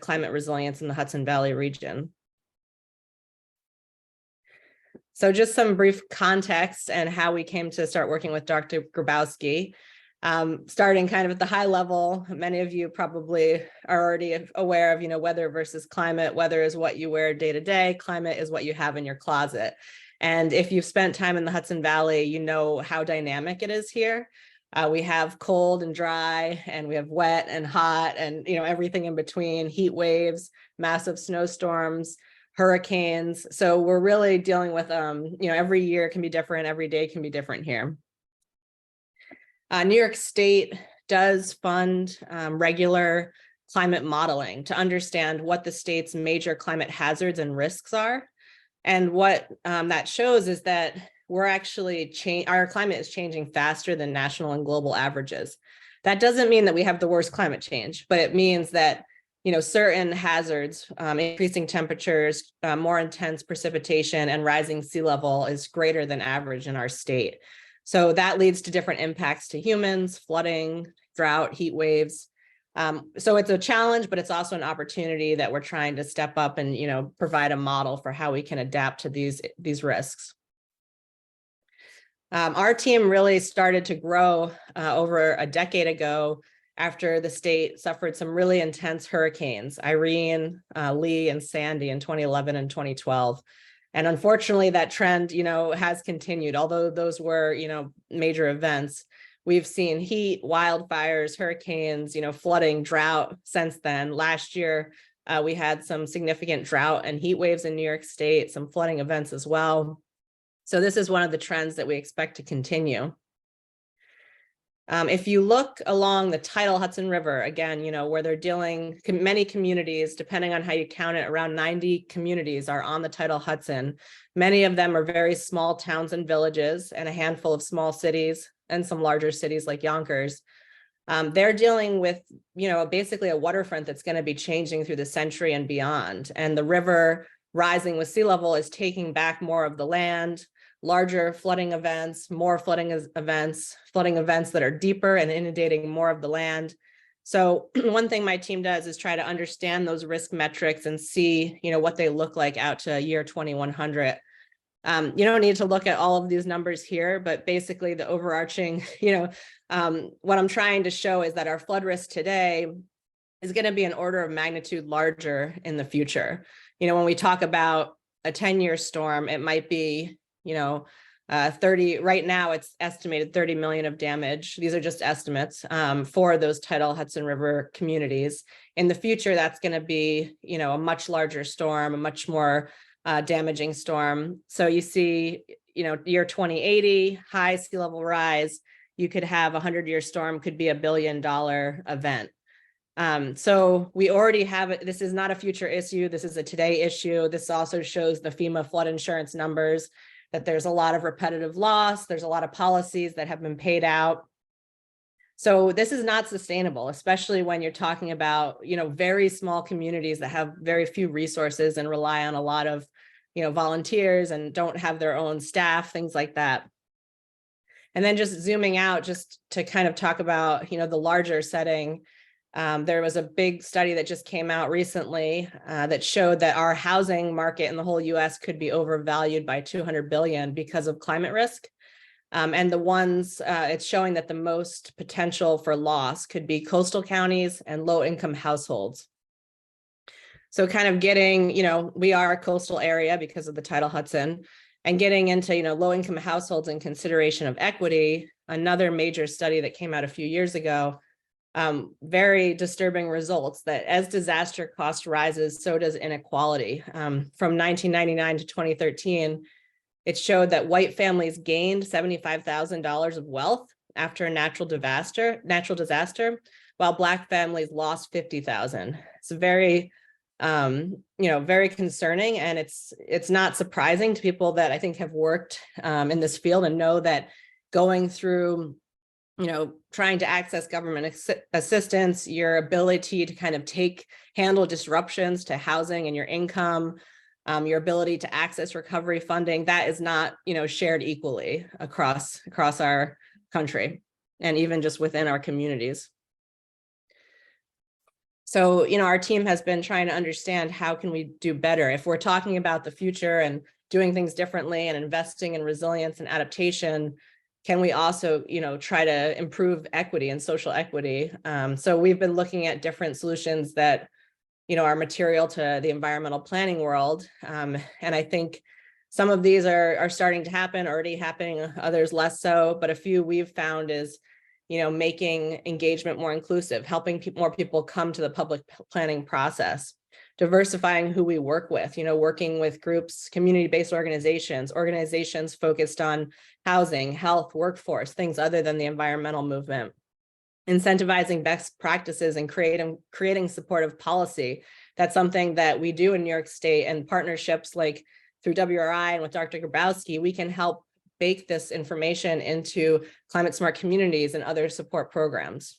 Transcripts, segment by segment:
climate resilience in the Hudson Valley region. So just some brief context and how we came to start working with Dr. Grabowski. Starting kind of at the high level, many of you probably are already aware of, weather versus climate. Weather is what you wear day to day. Climate is what you have in your closet. And if you've spent time in the Hudson Valley, you know how dynamic it is here. We have cold and dry, and we have wet and hot, and everything in between, heat waves, massive snowstorms, hurricanes. So we're really dealing with, every year can be different, every day can be different here. New York State does fund regular climate modeling to understand what the state's major climate hazards and risks are. And what that shows is that we're actually our climate is changing faster than national and global averages. That doesn't mean that we have the worst climate change, but it means that certain hazards, increasing temperatures, more intense precipitation, and rising sea level is greater than average in our state. So that leads to different impacts to humans, flooding, drought, heat waves. So it's a challenge, but it's also an opportunity that we're trying to step up and provide a model for how we can adapt to these risks. Our team really started to grow over a decade ago after the state suffered some really intense hurricanes, Irene, Lee, and Sandy in 2011 and 2012. And unfortunately, that trend, has continued. Although those were, major events, we've seen heat, wildfires, hurricanes, flooding, drought since then. Last year, we had some significant drought and heat waves in New York State, some flooding events as well. So this is one of the trends that we expect to continue. If you look along the tidal Hudson River, again, where they're dealing, many communities, depending on how you count it, around 90 communities are on the tidal Hudson. Many of them are very small towns and villages, and a handful of small cities and some larger cities like Yonkers. They're dealing with, basically a waterfront that's going to be changing through the century and beyond. And the river rising with sea level is taking back more of the land, larger flooding events, more flooding events that are deeper and inundating more of the land. So one thing my team does is try to understand those risk metrics and see, what they look like out to year 2100. You don't need to look at all of these numbers here, but basically the overarching, what I'm trying to show is that our flood risk today is going to be an order of magnitude larger in the future. When we talk about a 10-year storm, it might be 30, right now it's estimated 30 million of damage. These are just estimates for those tidal Hudson River communities. In the future, that's going to be, a much larger storm, a much more damaging storm. So you see, year 2080, high sea level rise, you could have a 100-year storm could be $1 billion event. So we already have it. This is not a future issue. This is a today issue. This also shows the FEMA flood insurance numbers, that there's a lot of repetitive loss. There's a lot of policies that have been paid out. So this is not sustainable, especially when you're talking about, very small communities that have very few resources and rely on a lot of, volunteers and don't have their own staff, things like that. And then just zooming out, just to kind of talk about, the larger setting. There was a big study that just came out recently that showed that our housing market in the whole US could be overvalued by 200 billion because of climate risk. And the ones it's showing that the most potential for loss could be coastal counties and low income households. So kind of getting, we are a coastal area because of the tidal Hudson, and getting into, low income households in consideration of equity. Another major study that came out a few years ago, very disturbing results that as disaster cost rises, so does inequality. From 1999 to 2013, it showed that white families gained $75,000 of wealth after a natural disaster, while Black families lost $50,000. It's very, very concerning, and it's not surprising to people that I think have worked in this field and know that going through, trying to access government assistance, your ability to kind of handle disruptions to housing and your income, your ability to access recovery funding, that is not, shared equally across our country and even just within our communities. So, our team has been trying to understand how can we do better if we're talking about the future and doing things differently and investing in resilience and adaptation. Can we also, try to improve equity and social equity? So we've been looking at different solutions that, are material to the environmental planning world. And I think some of these are starting to happen, already happening, others less so, but a few we've found is, making engagement more inclusive, helping more people come to the public planning process, diversifying who we work with, working with groups, community-based organizations focused on housing, health, workforce, things other than the environmental movement, incentivizing best practices and creating supportive policy. That's something that we do in New York State, and partnerships like through WRI and with Dr. Grabowski, we can help bake this information into climate smart communities and other support programs.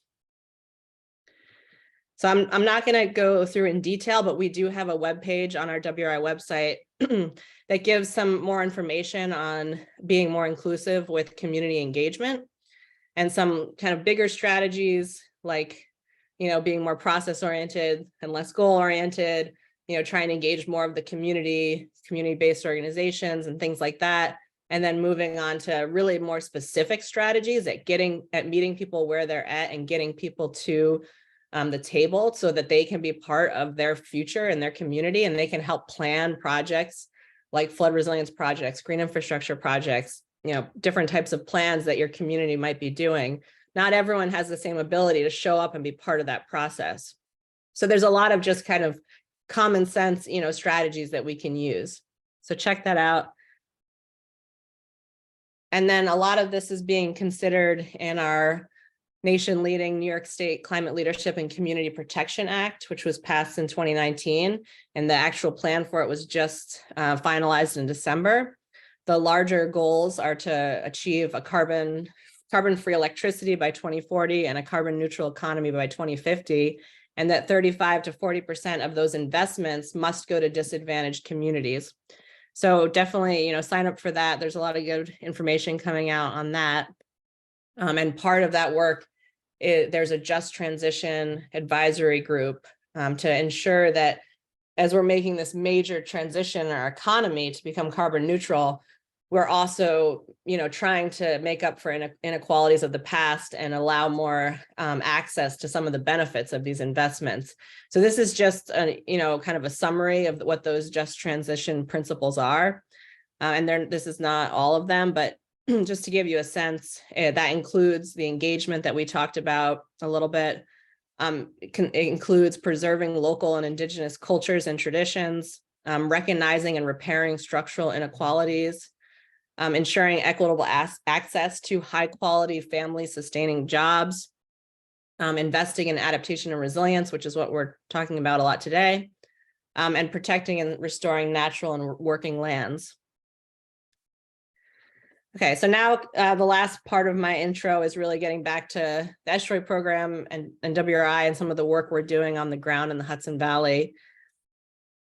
So I'm not going to go through in detail, but we do have a webpage on our WRI website that gives some more information on being more inclusive with community engagement and some kind of bigger strategies like, being more process oriented and less goal oriented, trying to engage more of the community-based organizations and things like that. And then moving on to really more specific strategies at meeting people where they're at and getting people to the table so that they can be part of their future and their community, and they can help plan projects like flood resilience projects, green infrastructure projects, different types of plans that your community might be doing. Not everyone has the same ability to show up and be part of that process. So there's a lot of just kind of common sense, strategies that we can use. So check that out. And then a lot of this is being considered in our nation leading New York State Climate Leadership and Community Protection Act, which was passed in 2019. And the actual plan for it was just finalized in December. The larger goals are to achieve a carbon-free electricity by 2040 and a carbon neutral economy by 2050. And that 35 to 40% of those investments must go to disadvantaged communities. So definitely, sign up for that. There's a lot of good information coming out on that. And part of that work, there's a just transition advisory group to ensure that as we're making this major transition in our economy to become carbon neutral, we're also, trying to make up for inequalities of the past and allow more access to some of the benefits of these investments. So this is just a, kind of a summary of what those just transition principles are. And this is not all of them, but just to give you a sense, that includes the engagement that we talked about a little bit. It includes preserving local and indigenous cultures and traditions, recognizing and repairing structural inequalities, ensuring equitable access to high quality family sustaining jobs, investing in adaptation and resilience, which is what we're talking about a lot today, and protecting and restoring natural and working lands. Okay, so now the last part of my intro is really getting back to the Estuary program and WRI and some of the work we're doing on the ground in the Hudson Valley.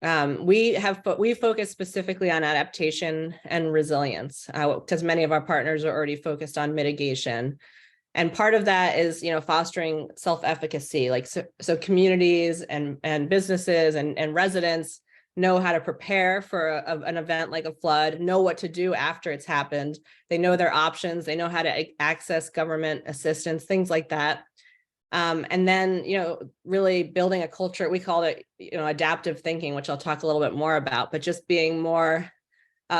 We focus specifically on adaptation and resilience because many of our partners are already focused on mitigation. And part of that is, fostering self-efficacy, like so communities and businesses and residents know how to prepare for an event like a flood, know what to do after it's happened. They know their options. They know how to access government assistance, things like that. And then, really building a culture, we call it, adaptive thinking, which I'll talk a little bit more about, but just being more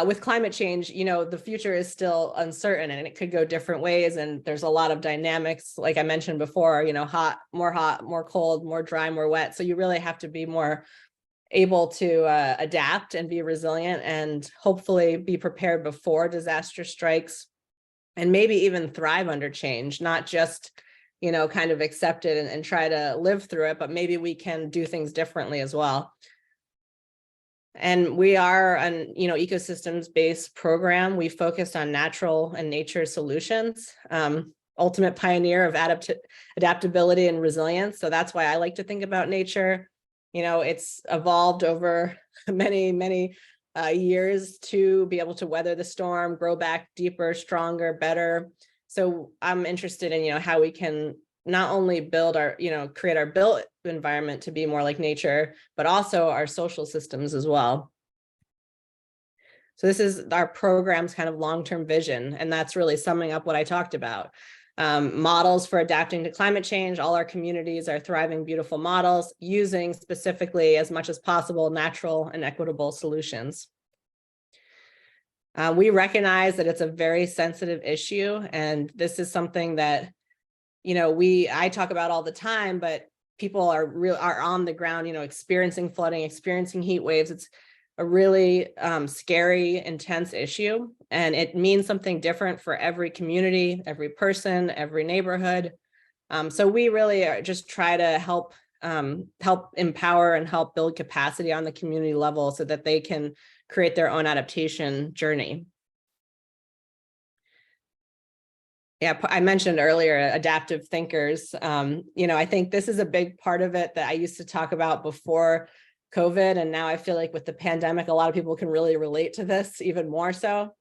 with climate change, the future is still uncertain and it could go different ways. And there's a lot of dynamics, like I mentioned before, hot, more cold, more dry, more wet. So you really have to be more able to adapt and be resilient and hopefully be prepared before disaster strikes and maybe even thrive under change, not just, kind of accept it and try to live through it, but maybe we can do things differently as well. And we are an, ecosystems-based program. We focused on natural and nature solutions, ultimate pioneer of adaptability and resilience. So that's why I like to think about nature. It's evolved over many years to be able to weather the storm, grow back deeper, stronger, better. So I'm interested in, how we can not only build our, create our built environment to be more like nature, but also our social systems as well. So this is our program's kind of long-term vision, and that's really summing up what I talked about. Models for adapting to climate change. All our communities are thriving, beautiful models using specifically as much as possible natural and equitable solutions. We recognize that it's a very sensitive issue, and this is something that, I talk about all the time, but people are on the ground, experiencing flooding, experiencing heat waves. It's a really scary, intense issue, and it means something different for every community, every person, every neighborhood. So we really are just try to help empower and help build capacity on the community level so that they can create their own adaptation journey. Yeah, I mentioned earlier, adaptive thinkers. I think this is a big part of it that I used to talk about before COVID. And now I feel like with the pandemic, a lot of people can really relate to this even more so,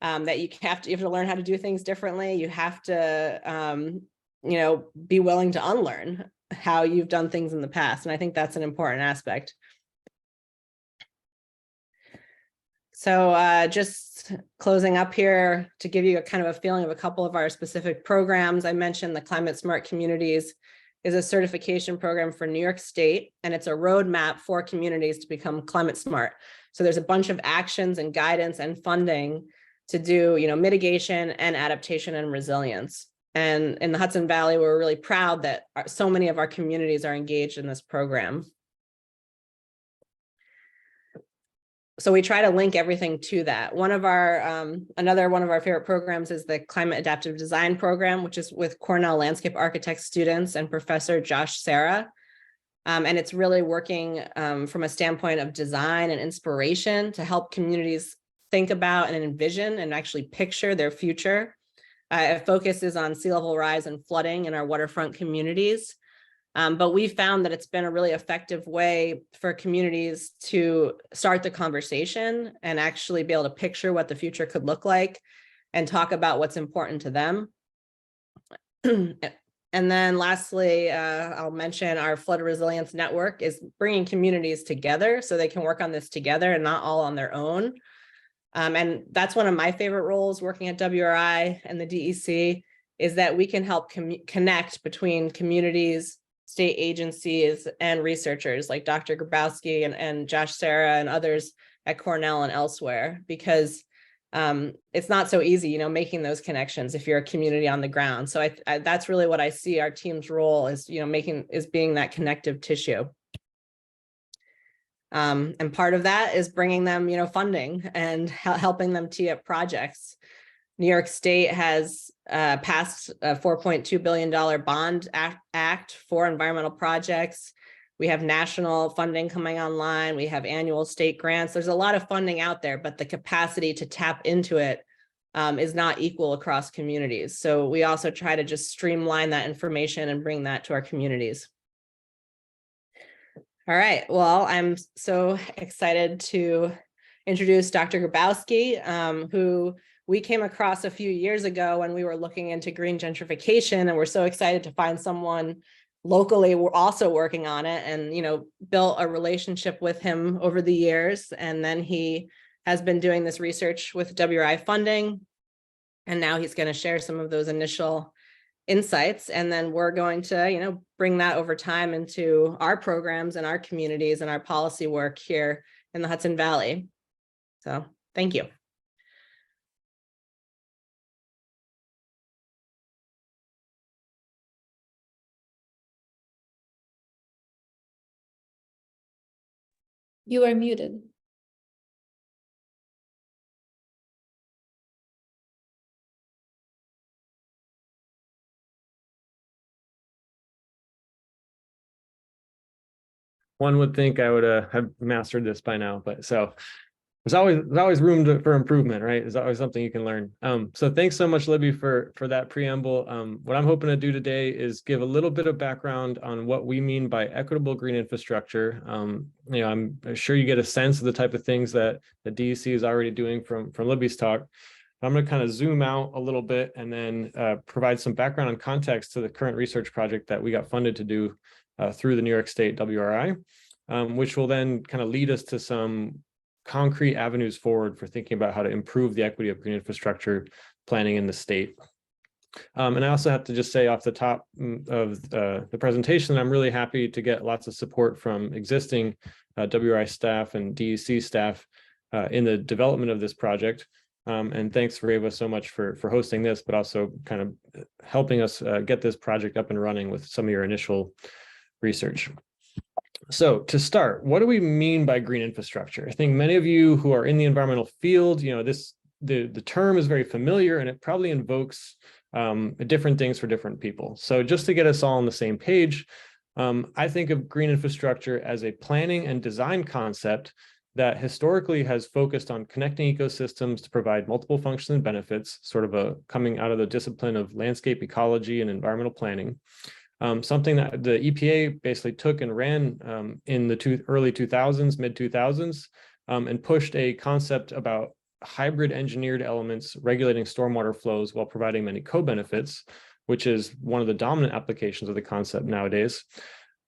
that you have to learn how to do things differently. You have to, be willing to unlearn how you've done things in the past. And I think that's an important aspect. So just closing up here to give you a kind of a feeling of a couple of our specific programs. I mentioned the Climate Smart Communities is a certification program for New York State, and it's a roadmap for communities to become climate smart. So there's a bunch of actions and guidance and funding to do, mitigation and adaptation and resilience. And in the Hudson Valley, we're really proud that so many of our communities are engaged in this program. So we try to link everything to that. Another one of our favorite programs is the Climate Adaptive Design Program, which is with Cornell Landscape Architect students and Professor Josh Sarah. And it's really working from a standpoint of design and inspiration to help communities think about and envision and actually picture their future. It focuses on sea level rise and flooding in our waterfront communities. But we found that it's been a really effective way for communities to start the conversation and actually be able to picture what the future could look like and talk about what's important to them. And then lastly, I'll mention our Flood Resilience Network is bringing communities together so they can work on this together and not all on their own. And that's one of my favorite roles working at WRI and the DEC is that we can help connect between communities, state agencies, and researchers like Dr. Grabowski and Josh Sarah and others at Cornell and elsewhere, because it's not so easy, making those connections if you're a community on the ground. So that's really what I see our team's role is, being that connective tissue. And part of that is bringing them, funding and helping them tee up projects. New York State has passed a $4.2 billion bond act for environmental projects. We have national funding coming online. We have annual state grants. There's a lot of funding out there, but the capacity to tap into it is not equal across communities. So we also try to just streamline that information and bring that to our communities. All right, well, I'm so excited to introduce Dr. Grabowski, who we came across a few years ago when we were looking into green gentrification, and we're so excited to find someone locally we're also working on it, and built a relationship with him over the years. And then he has been doing this research with WRI funding, and now he's going to share some of those initial insights, and then we're going to bring that over time into our programs and our communities and our policy work here in the Hudson Valley. So thank you. You are muted. One would think I would have mastered this by now, but so there's always room for improvement, right? There's always something you can learn. So thanks so much, Libby, for that preamble. What I'm hoping to do today is give a little bit of background on what we mean by equitable green infrastructure. I'm sure you get a sense of the type of things that the DEC is already doing from Libby's talk. I'm going to kind of zoom out a little bit and then provide some background and context to the current research project that we got funded to do through the New York State WRI, which will then kind of lead us to some concrete avenues forward for thinking about how to improve the equity of green infrastructure planning in the state. And I also have to just say off the top of the presentation, I'm really happy to get lots of support from existing WRI staff and DEC staff in the development of this project. And thanks, Reva, so much for hosting this, but also kind of helping us get this project up and running with some of your initial research. So to start, what do we mean by green infrastructure? I think many of you who are in the environmental field, the term is very familiar and it probably invokes different things for different people. So just to get us all on the same page, I think of green infrastructure as a planning and design concept that historically has focused on connecting ecosystems to provide multiple functions and benefits, sort of coming out of the discipline of landscape ecology and environmental planning. Something that the EPA basically took and ran in the early 2000s, mid 2000s, and pushed a concept about hybrid engineered elements regulating stormwater flows while providing many co-benefits, which is one of the dominant applications of the concept nowadays,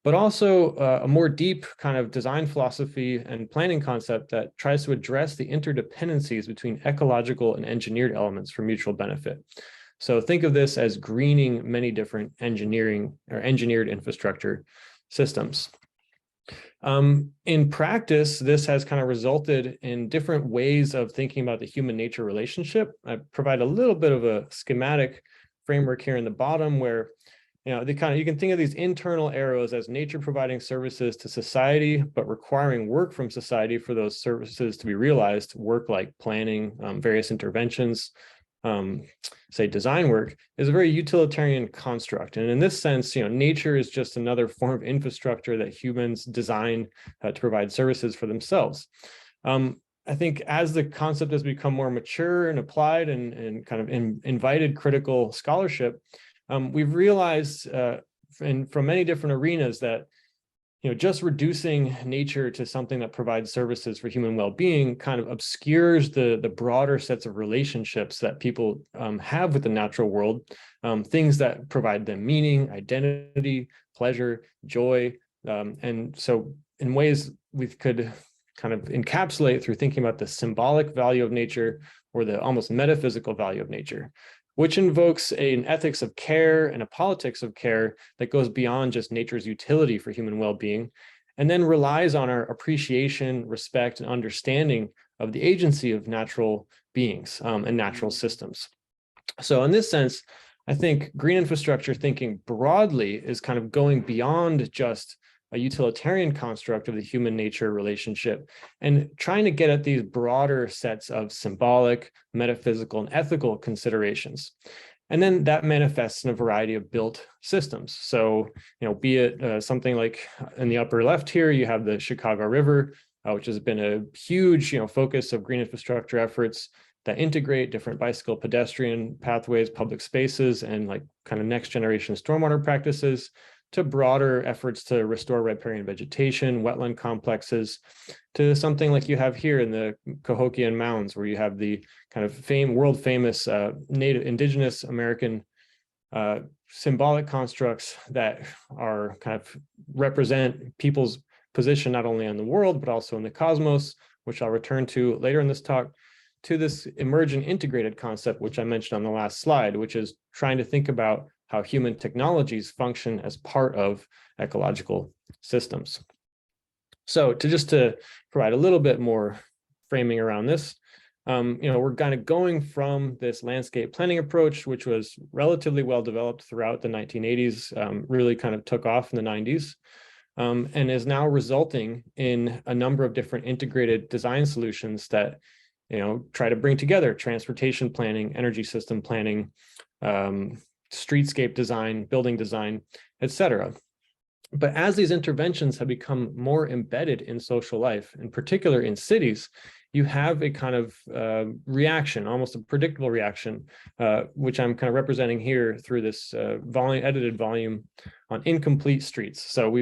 but also a more deep kind of design philosophy and planning concept that tries to address the interdependencies between ecological and engineered elements for mutual benefit. So think of this as greening many different engineering or engineered infrastructure systems. In practice, this has kind of resulted in different ways of thinking about the human-nature relationship. I provide a little bit of a schematic framework here in the bottom where, you can think of these internal arrows as nature providing services to society, but requiring work from society for those services to be realized, work like planning, various interventions, say design work, is a very utilitarian construct. And in this sense, nature is just another form of infrastructure that humans design to provide services for themselves. I think as the concept has become more mature and applied and kind of invited critical scholarship, we've realized from many different arenas that just reducing nature to something that provides services for human well-being kind of obscures the broader sets of relationships that people have with the natural world, things that provide them meaning, identity, pleasure, joy. And so in ways we could kind of encapsulate through thinking about the symbolic value of nature or the almost metaphysical value of nature, which invokes an ethics of care and a politics of care that goes beyond just nature's utility for human well-being, and then relies on our appreciation, respect, and understanding of the agency of natural beings and natural systems. So in this sense, I think green infrastructure thinking broadly is kind of going beyond just a utilitarian construct of the human-nature relationship and trying to get at these broader sets of symbolic, metaphysical, and ethical considerations. And then that manifests in a variety of built systems. So, be it something like in the upper left here, you have the Chicago River, which has been a huge, focus of green infrastructure efforts that integrate different bicycle pedestrian pathways, public spaces, and like kind of next generation stormwater practices, to broader efforts to restore riparian vegetation, wetland complexes, to something like you have here in the Cahokian Mounds, where you have the kind of world famous native indigenous American symbolic constructs that are kind of represent people's position not only on the world, but also in the cosmos, which I'll return to later in this talk, to this emergent integrated concept, which I mentioned on the last slide, which is trying to think about how human technologies function as part of ecological systems. So to provide a little bit more framing around this, we're kind of going from this landscape planning approach, which was relatively well developed throughout the 1980s, really kind of took off in the 90s, and is now resulting in a number of different integrated design solutions that try to bring together transportation planning, energy system planning, streetscape design, building design, etc. But as these interventions have become more embedded in social life, in particular in cities, you have a kind of reaction, almost a predictable reaction, which I'm kind of representing here through this edited volume on incomplete streets. So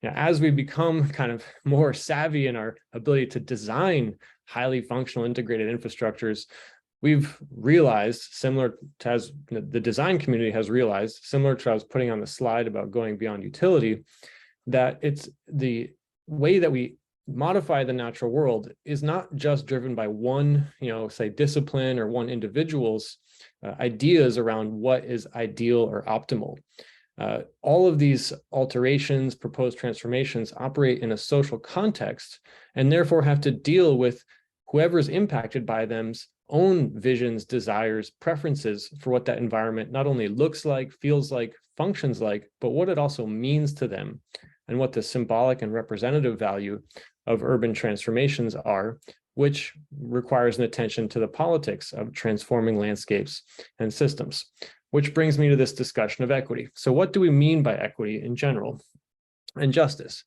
as we become kind of more savvy in our ability to design highly functional integrated infrastructures, we've realized, similar to as the design community has realized, similar to what I was putting on the slide about going beyond utility, that it's the way that we modify the natural world is not just driven by one, say discipline or one individual's ideas around what is ideal or optimal. All of these alterations, proposed transformations operate in a social context and therefore have to deal with whoever's impacted by them's own visions, desires, preferences for what that environment not only looks like, feels like, functions like, but what it also means to them and what the symbolic and representative value of urban transformations are, which requires an attention to the politics of transforming landscapes and systems. Which brings me to this discussion of equity. So what do we mean by equity in general and justice?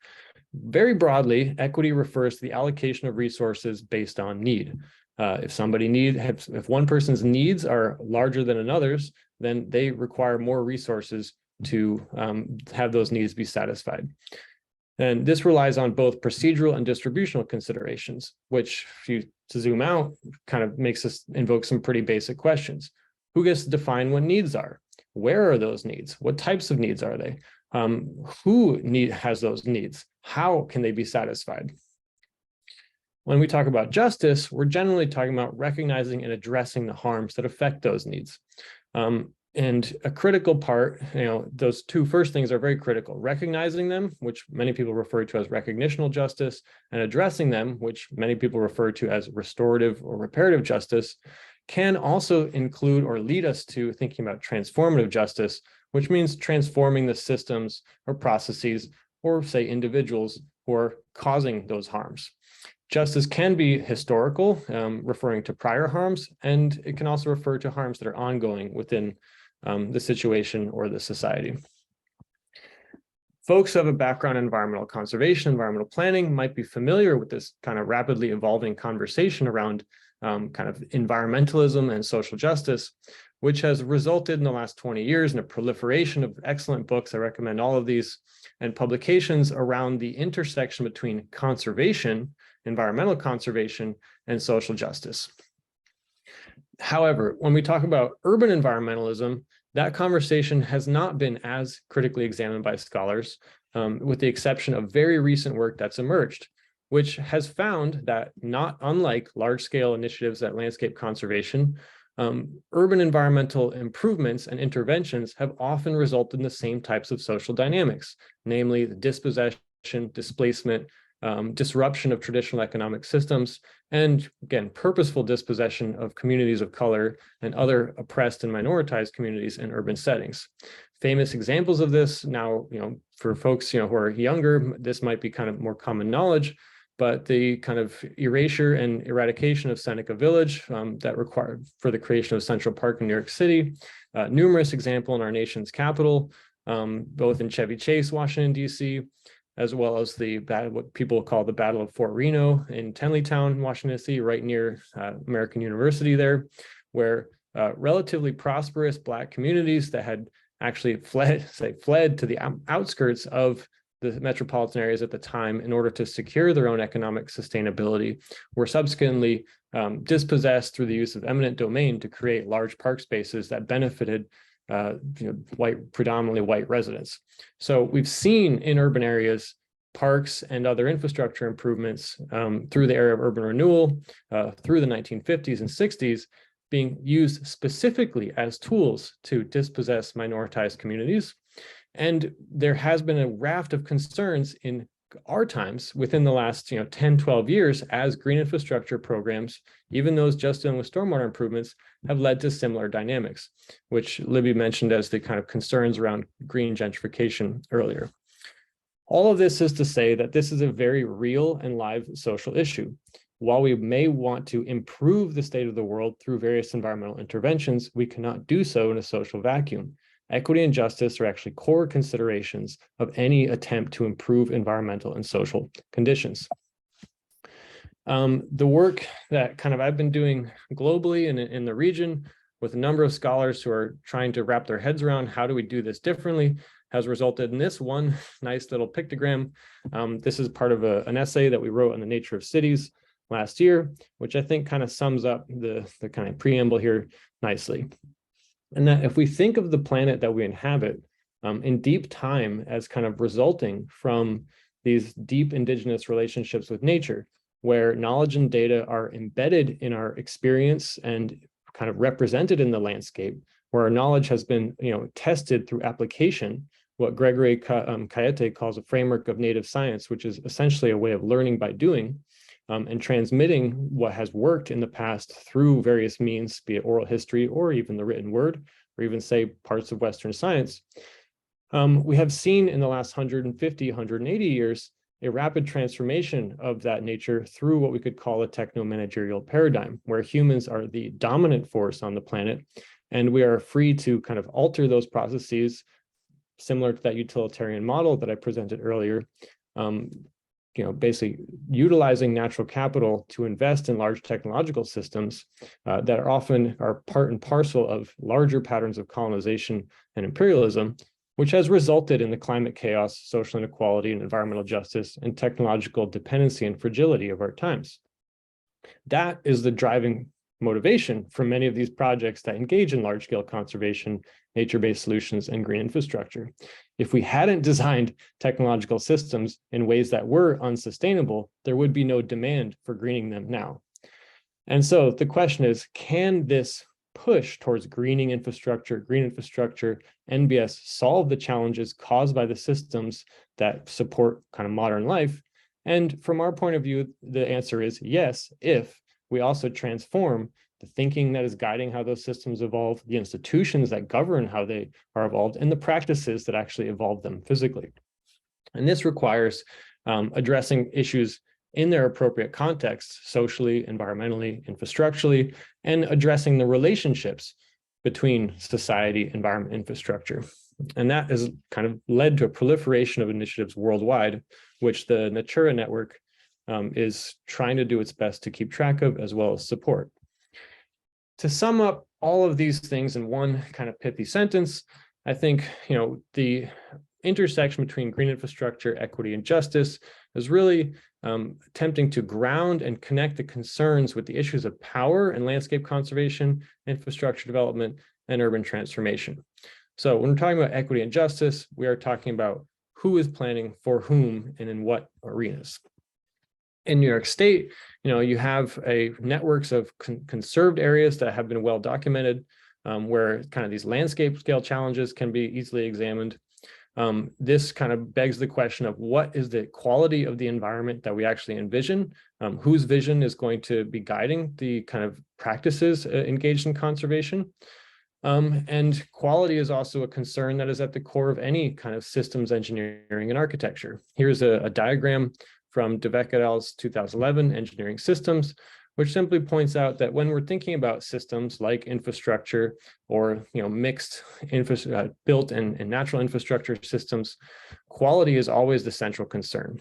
Very broadly, equity refers to the allocation of resources based on need. If one person's needs are larger than another's, then they require more resources to have those needs be satisfied. And this relies on both procedural and distributional considerations, which, if you to zoom out, kind of makes us invoke some pretty basic questions. Who gets to define what needs are? Where are those needs? What types of needs are they? Who has those needs? How can they be satisfied? When we talk about justice, we're generally talking about recognizing and addressing the harms that affect those needs. And a critical part, those two first things are very critical. Recognizing them, which many people refer to as recognitional justice, and addressing them, which many people refer to as restorative or reparative justice, can also include or lead us to thinking about transformative justice, which means transforming the systems or processes or, say, individuals who are causing those harms. Justice can be historical, referring to prior harms, and it can also refer to harms that are ongoing within the situation or the society. Folks who have a background in environmental conservation, environmental planning might be familiar with this kind of rapidly evolving conversation around kind of environmentalism and social justice, which has resulted in the last 20 years in a proliferation of excellent books. I recommend all of these, and publications around the intersection between conservation, environmental conservation, and social justice. However, when we talk about urban environmentalism, that conversation has not been as critically examined by scholars, with the exception of very recent work that's emerged, which has found that, not unlike large-scale initiatives at landscape conservation, urban environmental improvements and interventions have often resulted in the same types of social dynamics, namely the dispossession, displacement, disruption of traditional economic systems, and again, purposeful dispossession of communities of color and other oppressed and minoritized communities in urban settings. Famous examples of this now, for folks who are younger, this might be kind of more common knowledge, but the kind of erasure and eradication of Seneca Village that required for the creation of Central Park in New York City, numerous examples in our nation's capital, both in Chevy Chase, Washington, D.C., as well as what people call the Battle of Fort Reno in Tenleytown, Washington, D.C., right near American University there, where relatively prosperous Black communities that had actually fled to the outskirts of the metropolitan areas at the time in order to secure their own economic sustainability were subsequently dispossessed through the use of eminent domain to create large park spaces that benefited predominantly white residents. So we've seen in urban areas parks and other infrastructure improvements through the era of urban renewal through the 1950s and 60s being used specifically as tools to dispossess minoritized communities. And there has been a raft of concerns in our times within the last 10, 12 years as green infrastructure programs, even those just dealing with stormwater improvements, have led to similar dynamics, which Libby mentioned as the kind of concerns around green gentrification earlier. All of this is to say that this is a very real and live social issue. While we may want to improve the state of the world through various environmental interventions, we cannot do so in a social vacuum. Equity and justice are actually core considerations of any attempt to improve environmental and social conditions. The work that I've been doing globally and in the region with a number of scholars who are trying to wrap their heads around how do we do this differently has resulted in this one nice little pictogram. This is part of an essay that we wrote on the nature of cities, last year, which I think kind of sums up the kind of preamble here nicely. And that if we think of the planet that we inhabit in deep time as kind of resulting from these deep indigenous relationships with nature, where knowledge and data are embedded in our experience and kind of represented in the landscape, where our knowledge has been, tested through application, what Gregory Cayete calls a framework of native science, which is essentially a way of learning by doing and transmitting what has worked in the past through various means, be it oral history or even the written word, or even say parts of Western science. We have seen in the last 150, 180 years, a rapid transformation of that nature through what we could call a techno-managerial paradigm, where humans are the dominant force on the planet, and we are free to kind of alter those processes, similar to that utilitarian model that I presented earlier, basically utilizing natural capital to invest in large technological systems that are often part and parcel of larger patterns of colonization and imperialism, which has resulted in the climate chaos, social inequality, and environmental justice, and technological dependency and fragility of our times. That is the driving motivation for many of these projects that engage in large-scale conservation, nature-based solutions, and green infrastructure. If we hadn't designed technological systems in ways that were unsustainable, there would be no demand for greening them now. And so the question is, can this push towards green infrastructure, NBS solve the challenges caused by the systems that support kind of modern life? And from our point of view, the answer is yes, if we also transform the thinking that is guiding how those systems evolve, the institutions that govern how they are evolved, and the practices that actually evolve them physically. And this requires addressing issues in their appropriate contexts, socially, environmentally, infrastructurally, and addressing the relationships between society, environment, infrastructure. And that has kind of led to a proliferation of initiatives worldwide, which the Natura Network is trying to do its best to keep track of as well as support. To sum up all of these things in one kind of pithy sentence, I think, the intersection between green infrastructure, equity, and justice is really attempting to ground and connect the concerns with the issues of power and landscape conservation, infrastructure development, and urban transformation. So when we're talking about equity and justice, we are talking about who is planning for whom and in what arenas. In New York State, you have networks of conserved areas that have been well documented, where kind of these landscape scale challenges can be easily examined. This kind of begs the question of what is the quality of the environment that we actually envision, whose vision is going to be guiding the kind of practices engaged in conservation. And quality is also a concern that is at the core of any kind of systems engineering and architecture. Here's a diagram from Devek et al.'s 2011 Engineering Systems, which simply points out that when we're thinking about systems like infrastructure or mixed built and natural infrastructure systems, quality is always the central concern.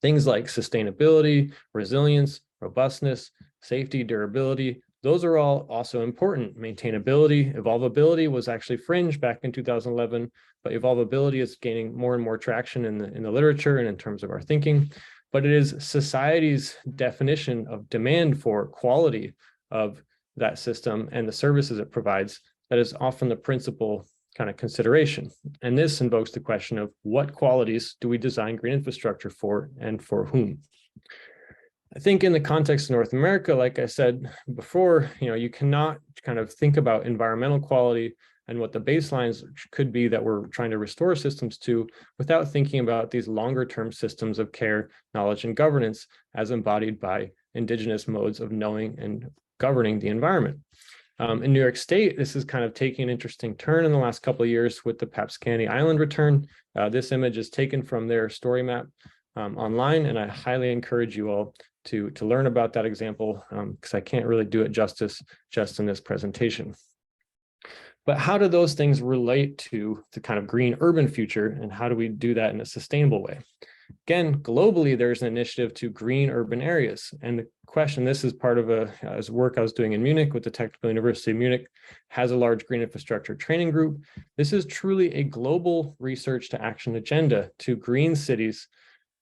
Things like sustainability, resilience, robustness, safety, durability, those are all also important. Maintainability, evolvability was actually fringe back in 2011, but evolvability is gaining more and more traction in the literature and in terms of our thinking. But it is society's definition of demand for quality of that system and the services it provides that is often the principal kind of consideration. And this invokes the question of what qualities do we design green infrastructure for and for whom? I think in the context of North America, like I said before, you cannot kind of think about environmental quality and what the baselines could be that we're trying to restore systems to without thinking about these longer term systems of care, knowledge, and governance as embodied by indigenous modes of knowing and governing the environment. In New York State, this is kind of taking an interesting turn in the last couple of years with the Papscani Island return. This image is taken from their story map online, and I highly encourage you all to learn about that example because I can't really do it justice just in this presentation. But how do those things relate to the kind of green urban future, and how do we do that in a sustainable way? Again, globally, there's an initiative to green urban areas. And the question, this is part of a work I was doing in Munich with the Technical University of Munich, has a large green infrastructure training group. This is truly a global research to action agenda to green cities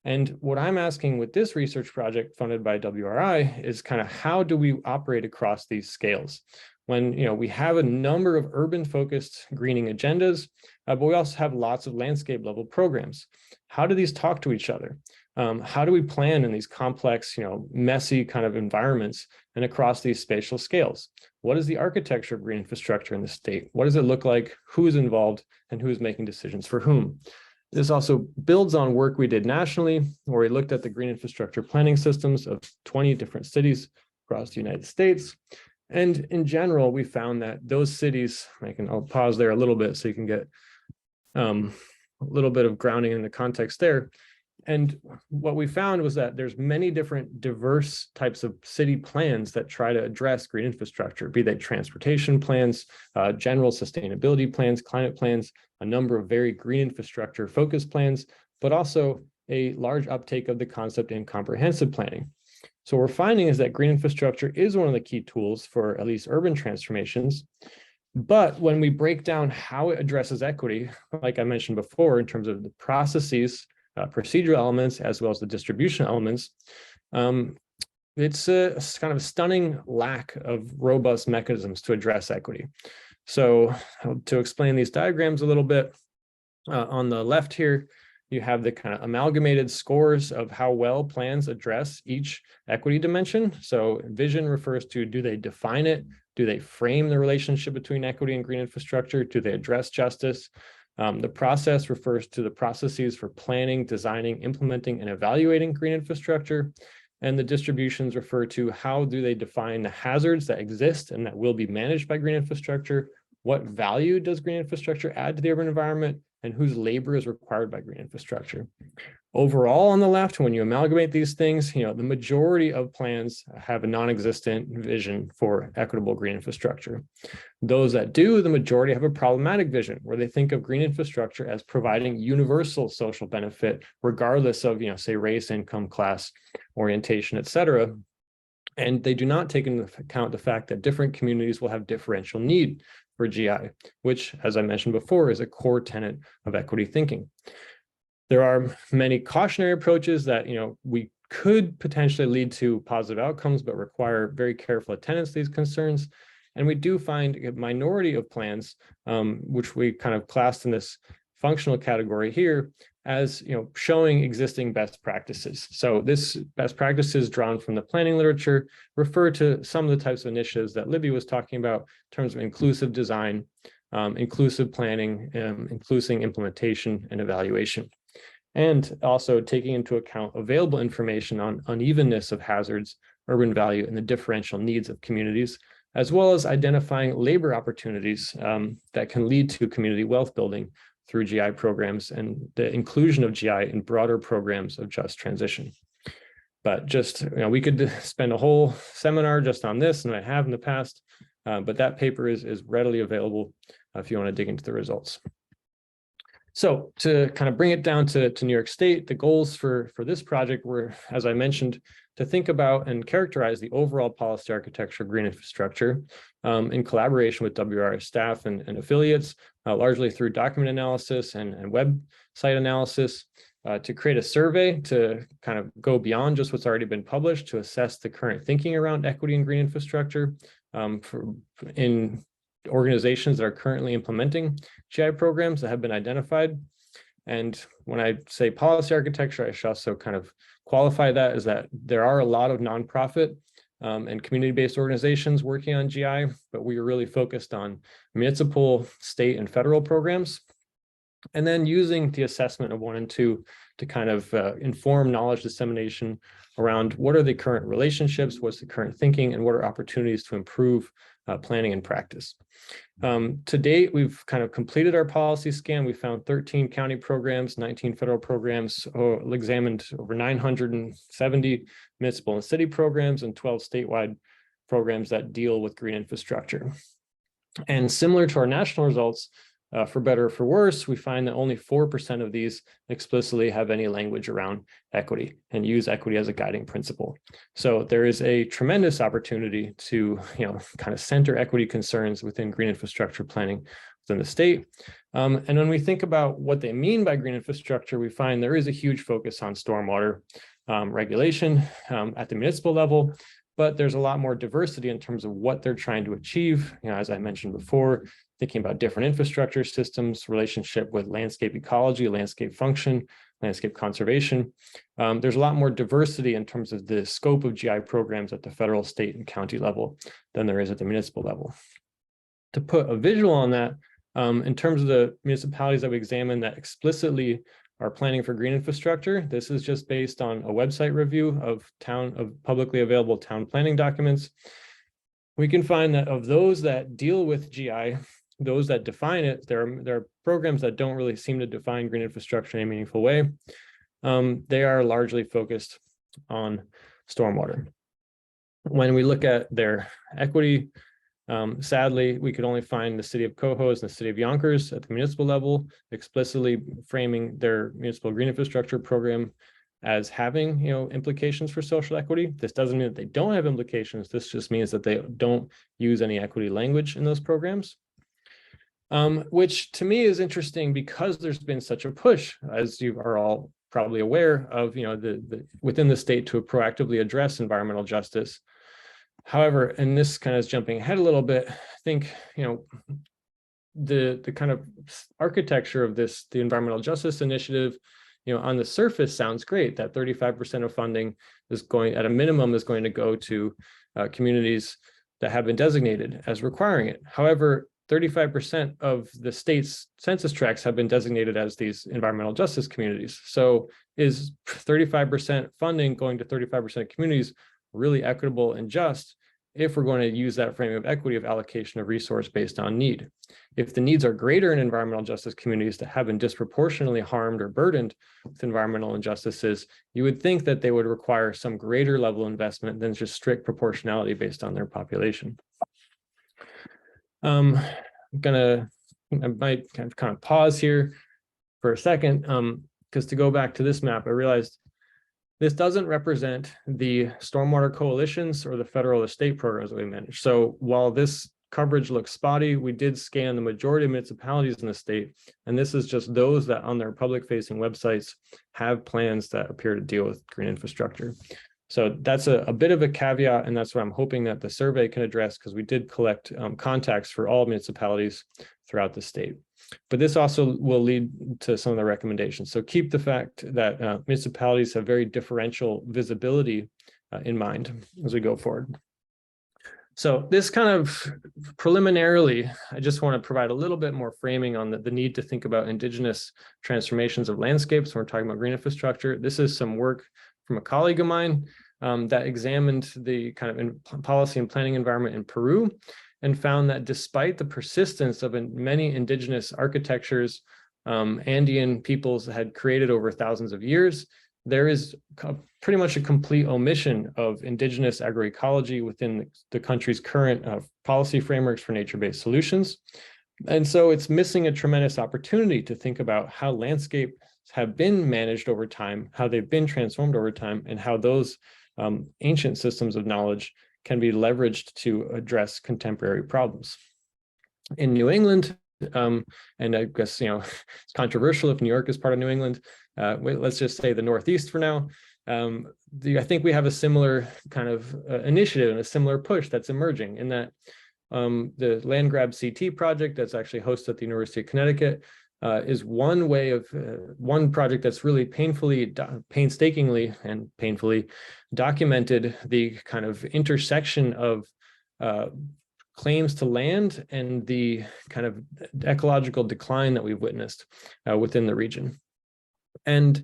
And what I'm asking with this research project funded by WRI is kind of how do we operate across these scales? When we have a number of urban focused greening agendas, but we also have lots of landscape level programs. How do these talk to each other? How do we plan in these complex, messy kind of environments and across these spatial scales? What is the architecture of green infrastructure in the state? What does it look like? Who is involved and who is making decisions for whom? This also builds on work we did nationally, where we looked at the green infrastructure planning systems of 20 different cities across the United States. And in general, we found that those cities, I'll pause there a little bit so you can get a little bit of grounding in the context there. And what we found was that there's many different diverse types of city plans that try to address green infrastructure, be they transportation plans, general sustainability plans, climate plans, a number of very green infrastructure focused plans, but also a large uptake of the concept in comprehensive planning. So what we're finding is that green infrastructure is one of the key tools for at least urban transformations. But when we break down how it addresses equity, like I mentioned before, in terms of the processes, procedural elements, as well as the distribution elements, it's a kind of a stunning lack of robust mechanisms to address equity. So to explain these diagrams a little bit, on the left here, you have the kind of amalgamated scores of how well plans address each equity dimension. So vision refers to, do they define it? Do they frame the relationship between equity and green infrastructure? Do they address justice? The process refers to the processes for planning, designing, implementing, and evaluating green infrastructure. And the distributions refer to how do they define the hazards that exist and that will be managed by green infrastructure? What value does green infrastructure add to the urban environment? And whose labor is required by green infrastructure? Overall, on the left, when you amalgamate these things, the majority of plans have a non-existent vision for equitable green infrastructure. Those that do, the majority have a problematic vision where they think of green infrastructure as providing universal social benefit, regardless of, say, race, income, class, orientation, et cetera. And they do not take into account the fact that different communities will have differential need for GI, which, as I mentioned before, is a core tenet of equity thinking. There are many cautionary approaches that we could potentially lead to positive outcomes, but require very careful attendance to these concerns. And we do find a minority of plans, which we kind of classed in this functional category here, as showing existing best practices. So this best practices drawn from the planning literature refer to some of the types of initiatives that Libby was talking about in terms of inclusive design, inclusive planning, inclusive implementation and evaluation. And also taking into account available information on unevenness of hazards, urban value, and the differential needs of communities, as well as identifying labor opportunities that can lead to community wealth building through GI programs and the inclusion of GI in broader programs of just transition. But just, we could spend a whole seminar just on this, and I have in the past, but that paper is readily available if you want to dig into the results. So to kind of bring it down to New York State, the goals for this project were, as I mentioned, to think about and characterize the overall policy architecture of green infrastructure in collaboration with WRI staff and affiliates, largely through document analysis and website analysis, to create a survey to kind of go beyond just what's already been published to assess the current thinking around equity and green infrastructure in organizations that are currently implementing GI programs that have been identified. And when I say policy architecture, I should also kind of qualify that as that there are a lot of nonprofit and community-based organizations working on GI, but we are really focused on municipal, state, and federal programs. And then using the assessment of 1 and 2 to kind of inform knowledge dissemination around what are the current relationships, what's the current thinking, and what are opportunities to improve planning and practice. To date, we've kind of completed our policy scan. We found 13 county programs, 19 federal programs, examined over 970 municipal and city programs, and 12 statewide programs that deal with green infrastructure. And similar to our national results, for better or for worse, we find that only 4% of these explicitly have any language around equity and use equity as a guiding principle. So there is a tremendous opportunity to, kind of center equity concerns within green infrastructure planning within the state. And when we think about what they mean by green infrastructure, we find there is a huge focus on stormwater regulation at the municipal level, but there's a lot more diversity in terms of what they're trying to achieve. As I mentioned before, thinking about different infrastructure systems, relationship with landscape ecology, landscape function, landscape conservation. There's a lot more diversity in terms of the scope of GI programs at the federal, state, and county level than there is at the municipal level. To put a visual on that, in terms of the municipalities that we examined that explicitly are planning for green infrastructure, this is just based on a website review of publicly available town planning documents. We can find that of those that deal with GI, those that define it, there are programs that don't really seem to define green infrastructure in a meaningful way. They are largely focused on stormwater. When we look at their equity, sadly, we could only find the city of Cohoes and the city of Yonkers at the municipal level explicitly framing their municipal green infrastructure program as having, implications for social equity. This doesn't mean that they don't have implications. This just means that they don't use any equity language in those programs, which to me is interesting because there's been such a push, as you are all probably aware of, within the state to proactively address environmental justice. However, and this kind of is jumping ahead a little bit, I think, the kind of architecture of the environmental justice initiative, on the surface sounds great, that 35% of funding is going, at a minimum, is going to go to communities that have been designated as requiring it. However, 35% of the state's census tracts have been designated as these environmental justice communities. So is 35% funding going to 35% of communities really equitable and just if we're going to use that frame of equity of allocation of resource based on need? If the needs are greater in environmental justice communities that have been disproportionately harmed or burdened with environmental injustices, you would think that they would require some greater level of investment than just strict proportionality based on their population. I might kind of pause here for a second, because to go back to this map, I realized this doesn't represent the stormwater coalitions or the federal or state programs that we manage. So while this coverage looks spotty, we did scan the majority of municipalities in the state, and this is just those that on their public-facing websites have plans that appear to deal with green infrastructure. So that's a bit of a caveat, and that's what I'm hoping that the survey can address, because we did collect contacts for all municipalities throughout the state. But this also will lead to some of the recommendations. So keep the fact that municipalities have very differential visibility in mind as we go forward. So this kind of preliminarily, I just want to provide a little bit more framing on the need to think about indigenous transformations of landscapes when we're talking about green infrastructure. This is some work from a colleague of mine that examined the kind of policy and planning environment in Peru, and found that despite the persistence of many indigenous architectures Andean peoples had created over thousands of years, there is pretty much a complete omission of indigenous agroecology within the country's current policy frameworks for nature-based solutions. And so it's missing a tremendous opportunity to think about how landscapes have been managed over time, how they've been transformed over time, and how those ancient systems of knowledge can be leveraged to address contemporary problems. In New England, and I guess, it's controversial if New York is part of New England, let's just say the Northeast for now. I think we have a similar kind of initiative and a similar push that's emerging in that the land grab CT project that's actually hosted at the University of Connecticut is one way of one project that's really painstakingly and painfully documented the kind of intersection of claims to land and the kind of ecological decline that we've witnessed within the region. And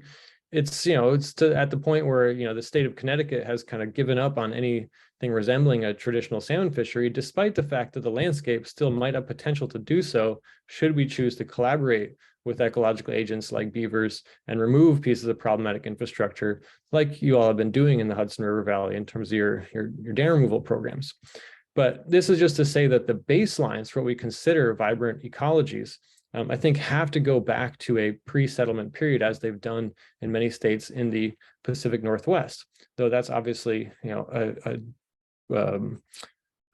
it's at the point where the state of Connecticut has kind of given up on anything resembling a traditional salmon fishery, despite the fact that the landscape still might have potential to do so should we choose to collaborate with ecological agents like beavers and remove pieces of problematic infrastructure like you all have been doing in the Hudson River Valley in terms of your dam removal programs. But this is just to say that the baselines for what we consider vibrant ecologies, I think, have to go back to a pre-settlement period, as they've done in many states in the Pacific Northwest. Though that's obviously,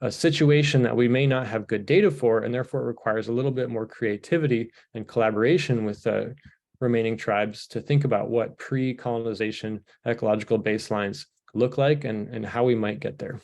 a situation that we may not have good data for, and therefore it requires a little bit more creativity and collaboration with remaining tribes to think about what pre-colonization ecological baselines look like and how we might get there.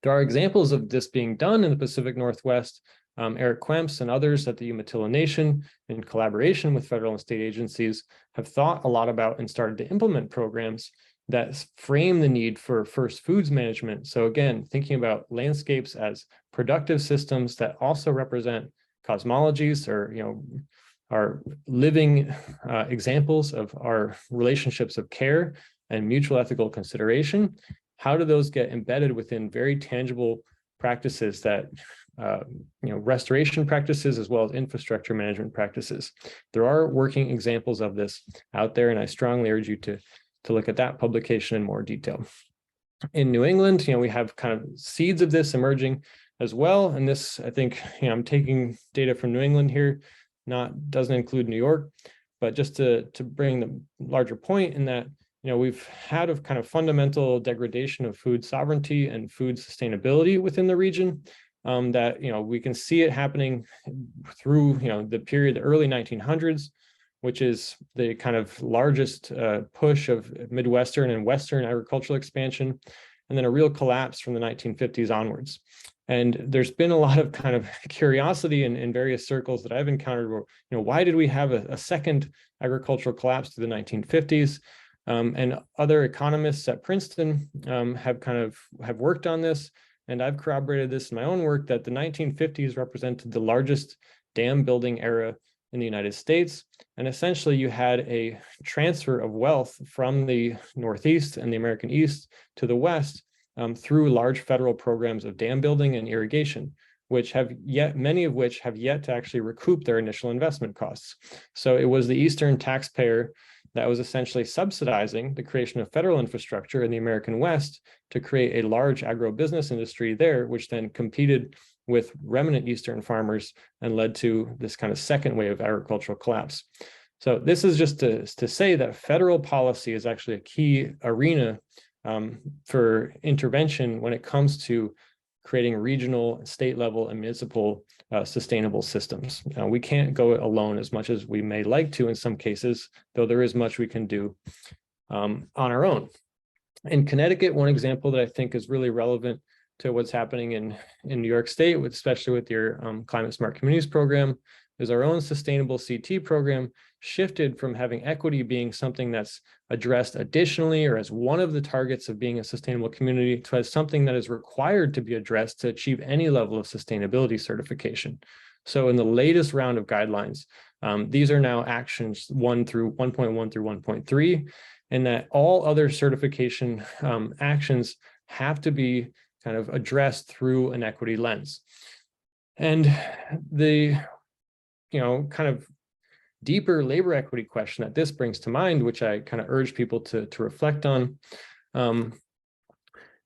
There are examples of this being done in the Pacific Northwest. Eric Kemps and others at the Umatilla Nation, in collaboration with federal and state agencies, have thought a lot about and started to implement programs that frame the need for first foods management. So again, thinking about landscapes as productive systems that also represent cosmologies, or are living examples of our relationships of care and mutual ethical consideration. How do those get embedded within very tangible practices that restoration practices as well as infrastructure management practices? There are working examples of this out there, and I strongly urge you to look at that publication in more detail. In New England, we have kind of seeds of this emerging as well. And this, I think, I'm taking data from New England here, doesn't include New York, but just to bring the larger point in that, we've had a kind of fundamental degradation of food sovereignty and food sustainability within the region. That we can see it happening through the period, the early 1900s, which is the kind of largest push of Midwestern and Western agricultural expansion, and then a real collapse from the 1950s onwards. And there's been a lot of kind of curiosity in various circles that I've encountered where, why did we have a second agricultural collapse through the 1950s? And other economists at Princeton have worked on this. And I've corroborated this in my own work, that the 1950s represented the largest dam building era in the United States. And essentially you had a transfer of wealth from the Northeast and the American East to the West through large federal programs of dam building and irrigation, many of which have yet to actually recoup their initial investment costs. So it was the Eastern taxpayer that was essentially subsidizing the creation of federal infrastructure in the American West to create a large agribusiness industry there, which then competed with remnant Eastern farmers and led to this kind of second wave of agricultural collapse. So this is just to say that federal policy is actually a key arena for intervention when it comes to creating regional, state level, and municipal sustainable systems. We can't go it alone as much as we may like to in some cases, though there is much we can do on our own. In Connecticut, one example that I think is really relevant to what's happening in New York State, especially with your Climate Smart Communities program, is our own sustainable CT program shifted from having equity being something that's addressed additionally or as one of the targets of being a sustainable community to as something that is required to be addressed to achieve any level of sustainability certification. So in the latest round of guidelines, these are now actions 1.1 through 1.3, and that all other certification actions have to be kind of addressed through an equity lens. And the kind of deeper labor equity question that this brings to mind, which I kind of urge people to reflect on,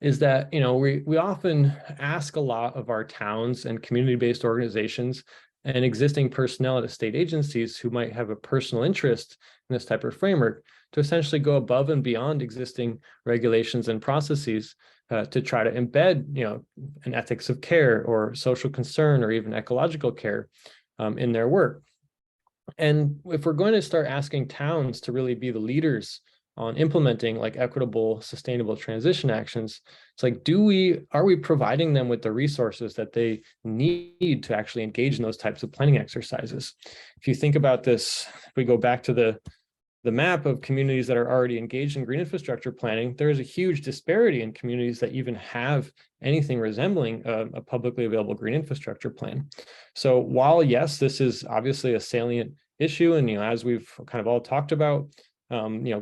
is that we often ask a lot of our towns and community-based organizations and existing personnel at state agencies who might have a personal interest in this type of framework to essentially go above and beyond existing regulations and processes to try to embed an ethics of care or social concern or even ecological care in their work. And if we're going to start asking towns to really be the leaders on implementing like equitable, sustainable transition actions, it's like, are we providing them with the resources that they need to actually engage in those types of planning exercises? If you think about this, if we go back to the map of communities that are already engaged in green infrastructure planning, there is a huge disparity in communities that even have anything resembling a publicly available green infrastructure plan. So while, yes, this is obviously a salient issue, and as we've kind of all talked about,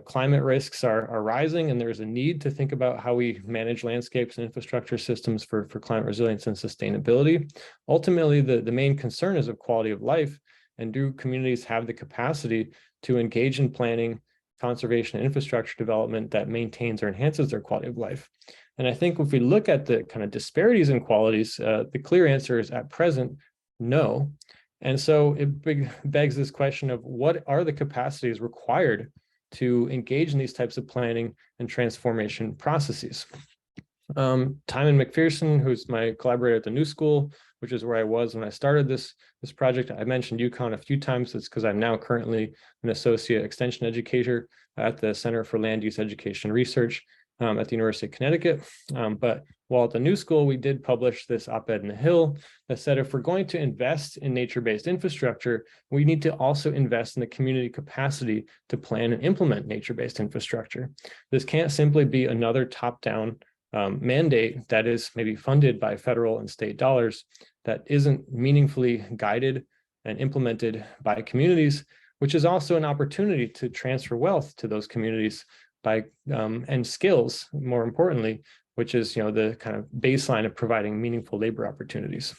climate risks are rising, and there's a need to think about how we manage landscapes and infrastructure systems for climate resilience and sustainability. Ultimately, the main concern is of quality of life, and do communities have the capacity to engage in planning, conservation, and infrastructure development that maintains or enhances their quality of life? And I think if we look at the kind of disparities in qualities, the clear answer is at present, no. And so it begs this question of what are the capacities required to engage in these types of planning and transformation processes? Timon McPherson, who's my collaborator at the New School, which is where I was when I started this project. I mentioned UConn a few times. It's because I'm now currently an Associate Extension Educator at the Center for Land Use Education Research at the University of Connecticut. But while at the New School, we did publish this op-ed in the Hill that said, if we're going to invest in nature-based infrastructure, we need to also invest in the community capacity to plan and implement nature-based infrastructure. This can't simply be another top-down mandate that is maybe funded by federal and state dollars that isn't meaningfully guided and implemented by communities, which is also an opportunity to transfer wealth to those communities by and skills, more importantly, which is the kind of baseline of providing meaningful labor opportunities.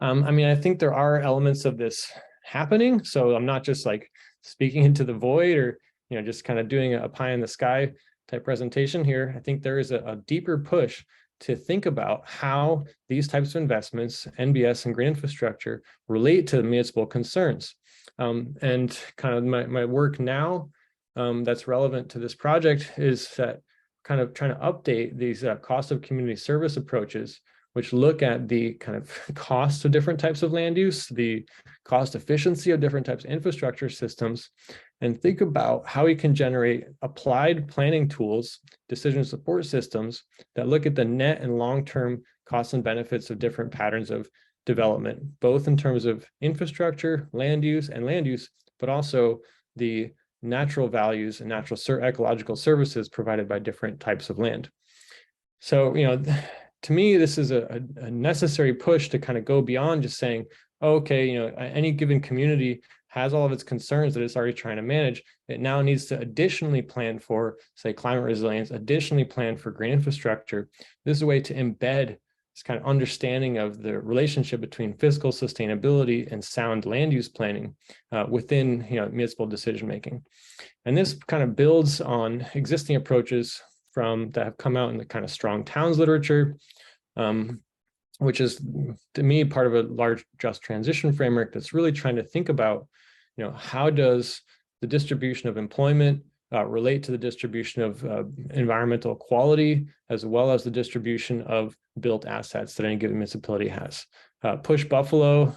I mean, I think there are elements of this happening, so I'm not just like speaking into the void or just kind of doing a pie in the sky type presentation here. I think there is a deeper push to think about how these types of investments, NBS and green infrastructure, relate to municipal concerns. And kind of my work now that's relevant to this project is that kind of trying to update these cost of community service approaches, which look at the kind of cost of different types of land use, the cost efficiency of different types of infrastructure systems, and think about how we can generate applied planning tools, decision support systems that look at the net and long-term costs and benefits of different patterns of development, both in terms of infrastructure, land use, but also the natural values and natural ecological services provided by different types of land. So, to me, this is a necessary push to kind of go beyond just saying, okay, any given community has all of its concerns that it's already trying to manage. It now needs to additionally plan for, say, climate resilience, additionally plan for green infrastructure. This is a way to embed this kind of understanding of the relationship between fiscal sustainability and sound land use planning within municipal decision making. And this kind of builds on existing approaches that have come out in the kind of strong towns literature, which is, to me, part of a large just transition framework that's really trying to think about, how does the distribution of employment relate to the distribution of environmental quality, as well as the distribution of built assets that any given municipality has. Push Buffalo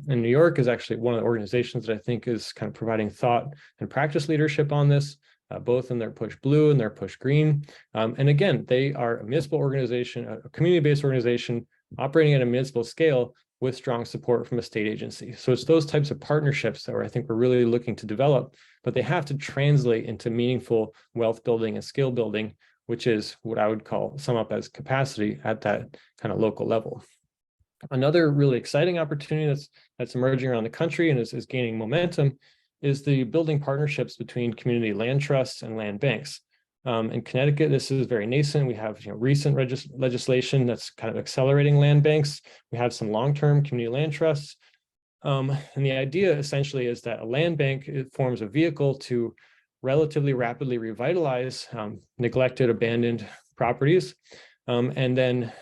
in New York is actually one of the organizations that I think is kind of providing thought and practice leadership on this, both in their Push Blue and their Push Green. And again, they are a municipal organization, a community-based organization operating at a municipal scale with strong support from a state agency. So it's those types of partnerships that I think we're really looking to develop, but they have to translate into meaningful wealth building and skill building, which is what I would sum up as capacity at that kind of local level. Another really exciting opportunity that's emerging around the country and is gaining momentum is the building partnerships between community land trusts and land banks. In Connecticut, this is very nascent. We have recent legislation that's kind of accelerating land banks. We have some long-term community land trusts. And the idea essentially is that a land bank forms a vehicle to relatively rapidly revitalize neglected, abandoned properties, and then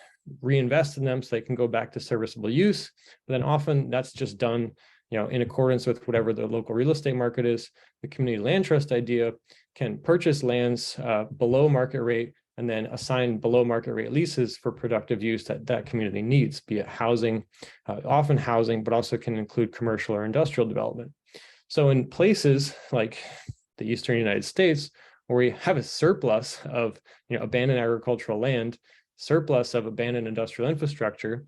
reinvest in them so they can go back to serviceable use. But then often that's just done in accordance with whatever the local real estate market is. The community land trust idea can purchase lands below market rate and then assign below market rate leases for productive use that community needs, be it housing, often housing, but also can include commercial or industrial development. So in places like the Eastern United States, where we have a surplus of abandoned agricultural land, surplus of abandoned industrial infrastructure,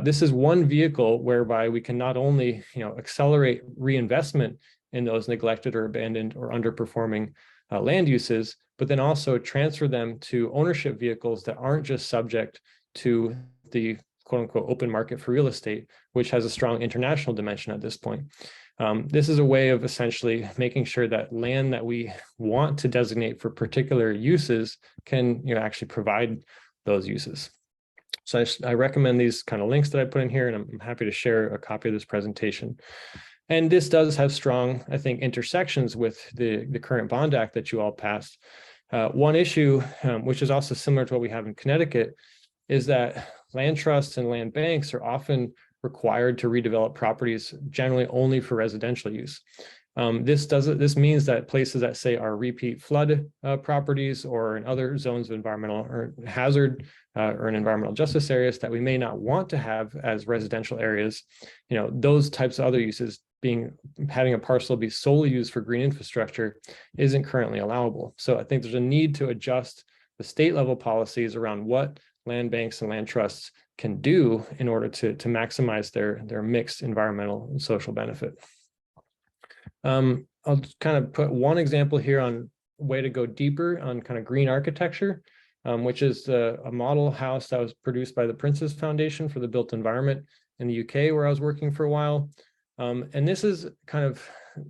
this is one vehicle whereby we can not only accelerate reinvestment in those neglected or abandoned or underperforming land uses, but then also transfer them to ownership vehicles that aren't just subject to the quote unquote open market for real estate, which has a strong international dimension at this point. This is a way of essentially making sure that land that we want to designate for particular uses can actually provide those uses. So I recommend these kind of links that I put in here, and I'm happy to share a copy of this presentation. And this does have strong, I think, intersections with the current bond act that you all passed. One issue, which is also similar to what we have in Connecticut, is that land trusts and land banks are often required to redevelop properties generally only for residential use. This means that places that say are repeat flood properties or in other zones of environmental or hazard or in environmental justice areas that we may not want to have as residential areas, those types of other uses having a parcel be solely used for green infrastructure isn't currently allowable. So I think there's a need to adjust the state level policies around what land banks and land trusts can do in order to maximize their mixed environmental and social benefit. I'll kind of put one example here on a way to go deeper on kind of green architecture, which is a model house that was produced by the Prince's Foundation for the Built Environment in the UK, where I was working for a while. And this is kind of,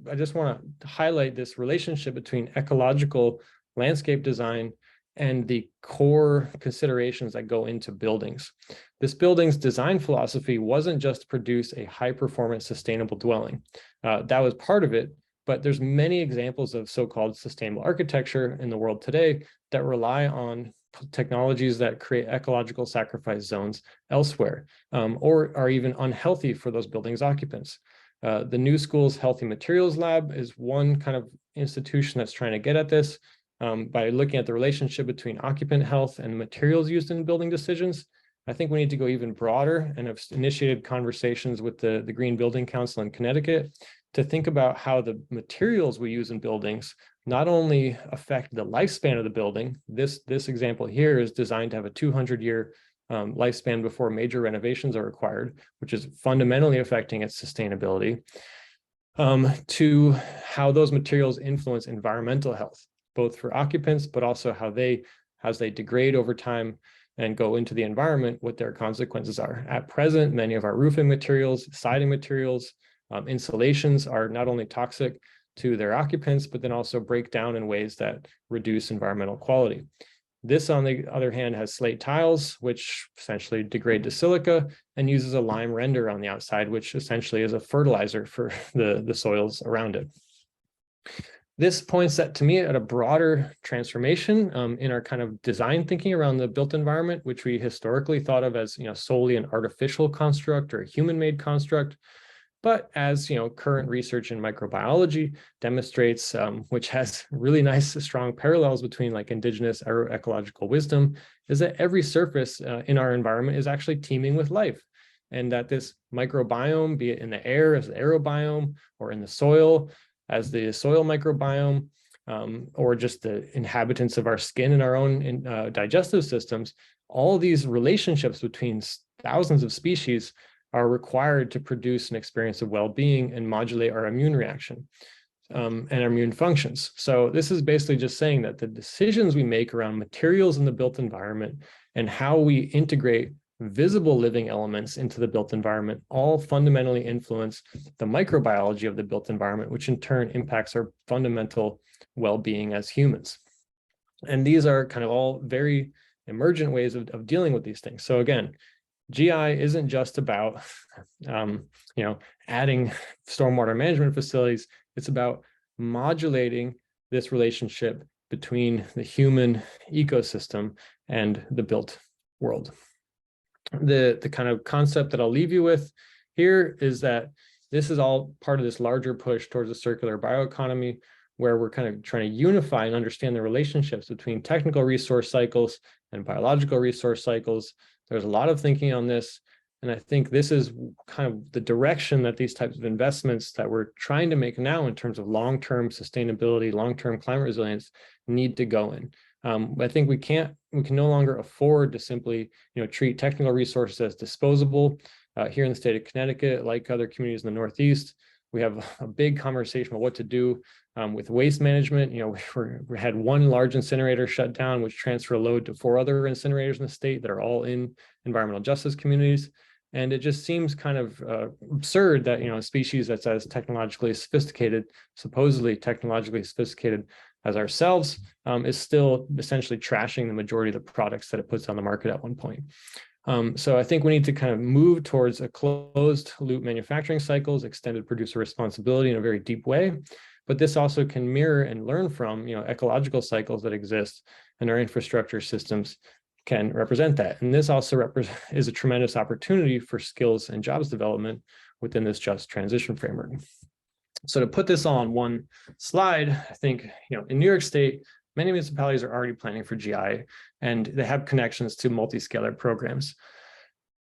I just want to highlight this relationship between ecological landscape design and the core considerations that go into buildings. This building's design philosophy wasn't just to produce a high-performance sustainable dwelling. That was part of it, but there's many examples of so-called sustainable architecture in the world today that rely on technologies that create ecological sacrifice zones elsewhere, or are even unhealthy for those buildings' occupants. The New School's Healthy Materials Lab is one kind of institution that's trying to get at this by looking at the relationship between occupant health and materials used in building decisions. I think we need to go even broader and have initiated conversations with the Green Building Council in Connecticut to think about how the materials we use in buildings not only affect the lifespan of the building. This example here is designed to have a 200-year lifespan before major renovations are required, which is fundamentally affecting its sustainability, to how those materials influence environmental health, both for occupants, but also how as they degrade over time and go into the environment, what their consequences are. At present, many of our roofing materials, siding materials, insulations are not only toxic to their occupants, but then also break down in ways that reduce environmental quality. This, on the other hand, has slate tiles, which essentially degrade to silica and uses a lime render on the outside, which essentially is a fertilizer for the soils around it. This points to me at a broader transformation in our kind of design thinking around the built environment, which we historically thought of as solely an artificial construct or a human-made construct. But as current research in microbiology demonstrates, which has really nice, strong parallels between like indigenous ecological wisdom, is that every surface in our environment is actually teeming with life. And that this microbiome, be it in the air as the aerobiome or in the soil as the soil microbiome, or just the inhabitants of our skin and our own digestive systems, all these relationships between thousands of species are required to produce an experience of well-being and modulate our immune reaction and our immune functions. So this is basically just saying that the decisions we make around materials in the built environment and how we integrate visible living elements into the built environment all fundamentally influence the microbiology of the built environment, which in turn impacts our fundamental well-being as humans. And these are kind of all very emergent ways of dealing with these things. So again, GI isn't just about adding stormwater management facilities. It's about modulating this relationship between the human ecosystem and the built world. The kind of concept that I'll leave you with here is that this is all part of this larger push towards a circular bioeconomy, where we're kind of trying to unify and understand the relationships between technical resource cycles and biological resource cycles. There's a lot of thinking on this, and I think this is kind of the direction that these types of investments that we're trying to make now in terms of long-term sustainability, long-term climate resilience need to go in. I think we can no longer afford to simply treat technical resources as disposable. Here in the state of Connecticut, like other communities in the Northeast, we have a big conversation about what to do with waste management. We had one large incinerator shut down, which transferred a load to 4 other incinerators in the state that are all in environmental justice communities. And it just seems kind of absurd that a species that's as technologically sophisticated, supposedly technologically sophisticated as ourselves, is still essentially trashing the majority of the products that it puts on the market at one point. So I think we need to kind of move towards a closed loop manufacturing cycles, extended producer responsibility in a very deep way. But this also can mirror and learn from ecological cycles that exist, and our infrastructure systems can represent that. And this also is a tremendous opportunity for skills and jobs development within this just transition framework. So to put this all on one slide, I think, in New York State, many municipalities are already planning for GI, and they have connections to multi-scalar programs.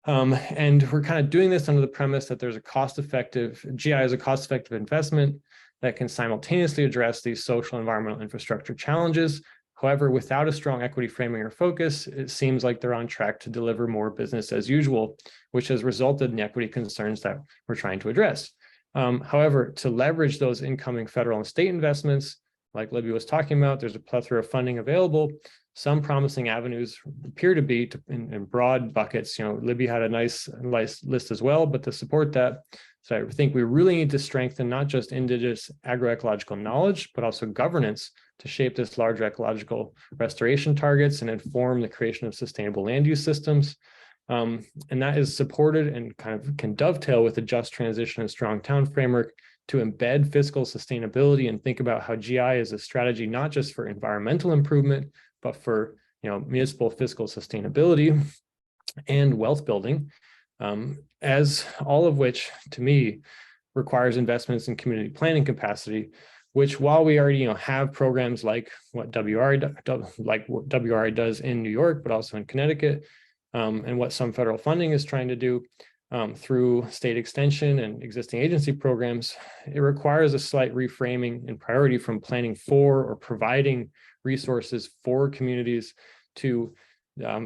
And we're kind of doing this under the premise that there's GI is a cost-effective investment that can simultaneously address these social environmental infrastructure challenges. However, without a strong equity framing or focus, it seems like they're on track to deliver more business as usual, which has resulted in the equity concerns that we're trying to address. However, to leverage those incoming federal and state investments, like Libby was talking about, there's a plethora of funding available. Some promising avenues appear to be in broad buckets. Libby had a nice list as well, but to support that, so I think we really need to strengthen not just indigenous agroecological knowledge, but also governance to shape this larger ecological restoration targets and inform the creation of sustainable land use systems. And that is supported and kind of can dovetail with the just transition and strong town framework to embed fiscal sustainability and think about how GI is a strategy, not just for environmental improvement, but for municipal fiscal sustainability and wealth building, as all of which, to me, requires investments in community planning capacity, which, while we already have programs like what WRI does in New York, but also in Connecticut, and what some federal funding is trying to do through state extension and existing agency programs, it requires a slight reframing and priority from planning for or providing resources for communities to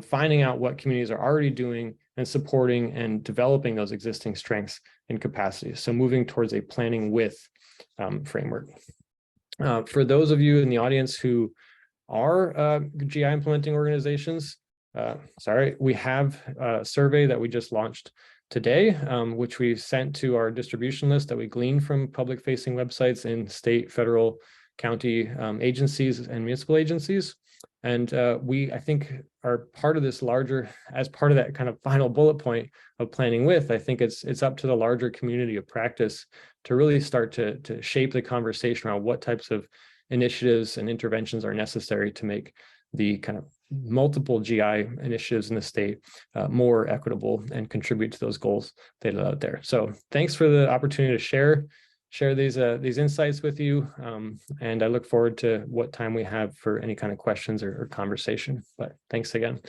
finding out what communities are already doing and supporting and developing those existing strengths and capacities. So moving towards a planning with framework. For those of you in the audience who are GI implementing organizations, we have a survey that we just launched today, which we sent to our distribution list that we gleaned from public-facing websites in state, federal, county agencies and municipal agencies. And I think, are part of this larger, as part of that kind of final bullet point of planning with, I think it's up to the larger community of practice to really start to shape the conversation around what types of initiatives and interventions are necessary to make the kind of multiple GI initiatives in the state more equitable and contribute to those goals that are out there. So thanks for the opportunity to share these insights with you. And I look forward to what time we have for any kind of questions or conversation. But thanks again.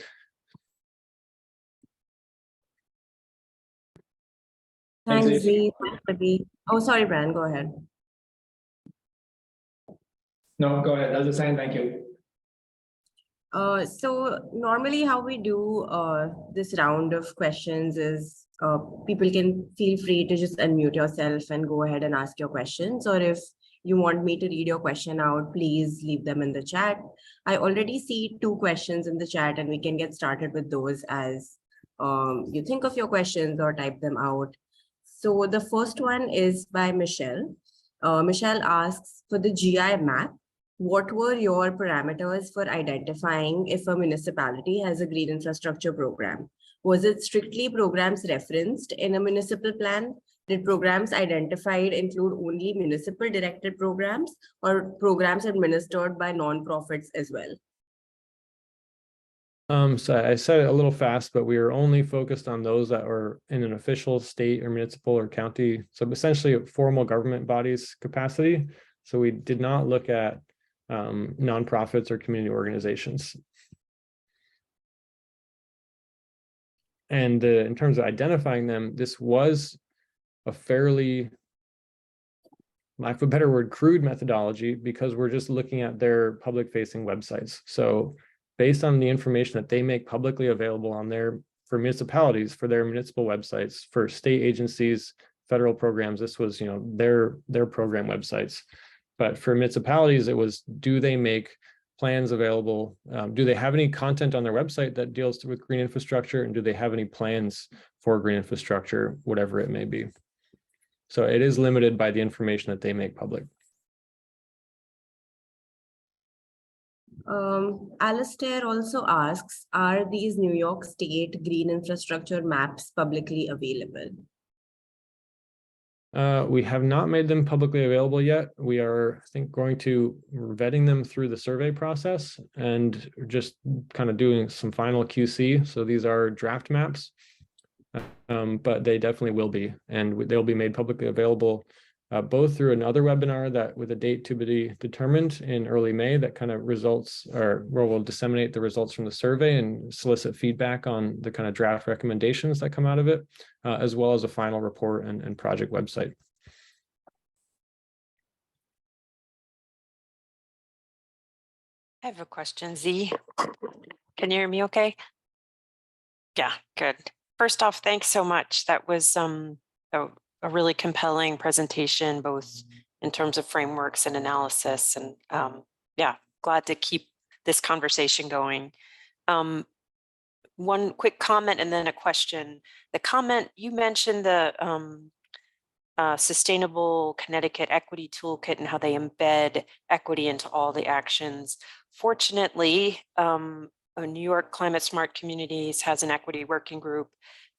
Thanks, Lee. Oh, sorry, Brian, go ahead. No, go ahead. That's a sign. Thank you. So normally how we do this round of questions is people can feel free to just unmute yourself and go ahead and ask your questions. Or if you want me to read your question out, please leave them in the chat. I already see 2 questions in the chat, and we can get started with those as you think of your questions or type them out. So the first one is by Michelle. Michelle asks, for the GI map, what were your parameters for identifying if a municipality has a green infrastructure program? Was it strictly programs referenced in a municipal plan? Did programs identified include only municipal directed programs or programs administered by nonprofits as well? So I said it a little fast, but we were only focused on those that were in an official state or municipal or county. So essentially a formal government bodies capacity. So we did not look at nonprofits or community organizations. And in terms of identifying them, this was a fairly, lack of a better word, crude methodology, because we're just looking at their public-facing websites. So based on the information that they make publicly available on for municipalities, for their municipal websites, for state agencies, federal programs, this was, their program websites. But for municipalities, it was, do they make plans available? Do they have any content on their website that deals with green infrastructure? And do they have any plans for green infrastructure, whatever it may be? So it is limited by the information that they make public. Alistair also asks, are these New York State green infrastructure maps publicly available? We have not made them publicly available yet. We are, I think, we're vetting them through the survey process and just kind of doing some final QC. So these are draft maps, but they definitely will be, and they'll be made publicly available both through another webinar that with a date to be determined in early May that kind of results, or where we'll disseminate the results from the survey and solicit feedback on the kind of draft recommendations that come out of it, as well as a final report and project website. I have a question, Z. Can you hear me okay? Yeah, good. First off, thanks so much. That was a really compelling presentation, both in terms of frameworks and analysis. And yeah, glad to keep this conversation going. One quick comment and then a question. The comment, you mentioned the Sustainable Connecticut Equity Toolkit and how they embed equity into all the actions. Fortunately, New York Climate Smart Communities has an equity working group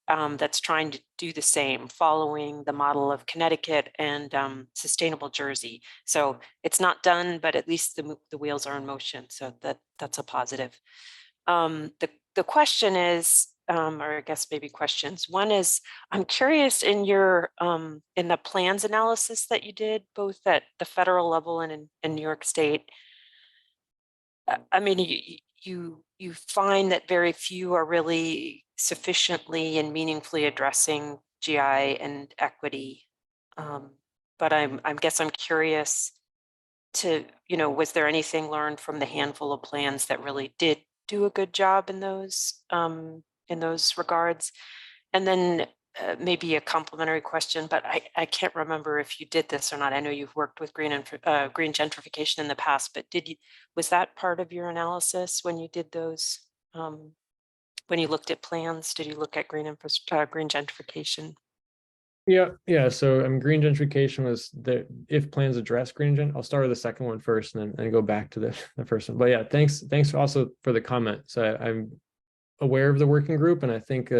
that's trying to do the same, following the model of Connecticut and Sustainable Jersey. So it's not done, but at least the wheels are in motion. So that's a positive. The question is, or I guess maybe questions. One is, I'm curious in your in the plans analysis that you did, both at the federal level and in New York State. I mean, you find that very few are really sufficiently and meaningfully addressing GI and equity. But I guess I'm curious to, was there anything learned from the handful of plans that really did do a good job in those regards? And then maybe a complementary question, but I can't remember if you did this or not. I know you've worked with green gentrification in the past, but was that part of your analysis when you did those? When you looked at plans, did you look at green gentrification? Yeah. So green gentrification was the if plans address green gen. I'll start with the second one first and then go back to the first one. But yeah, thanks also for the comment. So I'm aware of the working group, and I think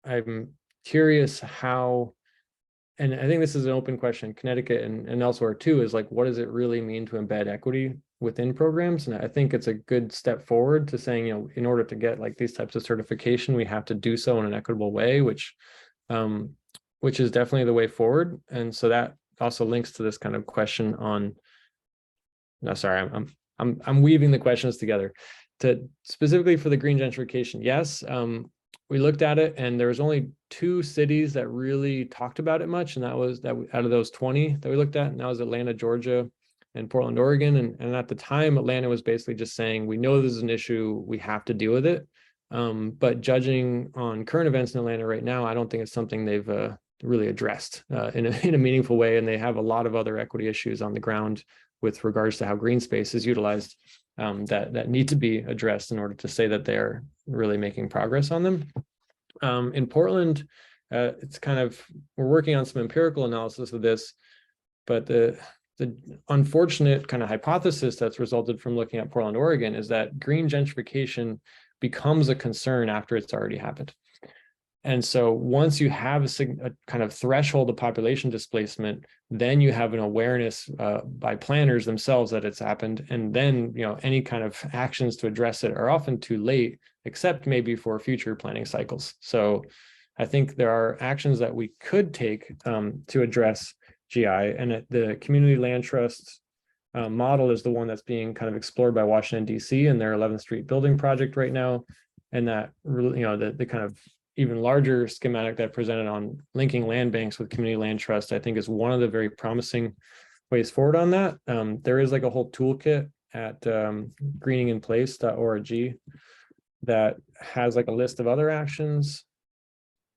I'm curious how, and I think this is an open question, Connecticut and elsewhere too, is like, what does it really mean to embed equity within programs? And I think it's a good step forward to saying, in order to get like these types of certification, we have to do so in an equitable way, which is definitely the way forward. And so that also links to this kind of question on, no, sorry, I'm weaving the questions together. To specifically for the green gentrification, yes, we looked at it and there was only 2 cities that really talked about it much, and that was out of those 20 that we looked at, and that was Atlanta, Georgia, and Portland, Oregon. And at the time, Atlanta was basically just saying, we know this is an issue, we have to deal with it. But judging on current events in Atlanta right now, I don't think it's something they've really addressed in a meaningful way, and they have a lot of other equity issues on the ground with regards to how green space is utilized that need to be addressed in order to say that they're really making progress on them. In Portland, it's kind of, we're working on some empirical analysis of this, but the unfortunate kind of hypothesis that's resulted from looking at Portland, Oregon is that green gentrification becomes a concern after it's already happened. And so once you have a kind of threshold of population displacement, then you have an awareness by planners themselves that it's happened. And then, any kind of actions to address it are often too late, except maybe for future planning cycles. So I think there are actions that we could take to address GI, and the Community Land Trust model is the one that's being kind of explored by Washington, DC, and their 11th Street building project right now. And that, the kind of even larger schematic that presented on linking land banks with community land trust, I think is one of the very promising ways forward on that. There is like a whole toolkit at greeninginplace.org that has like a list of other actions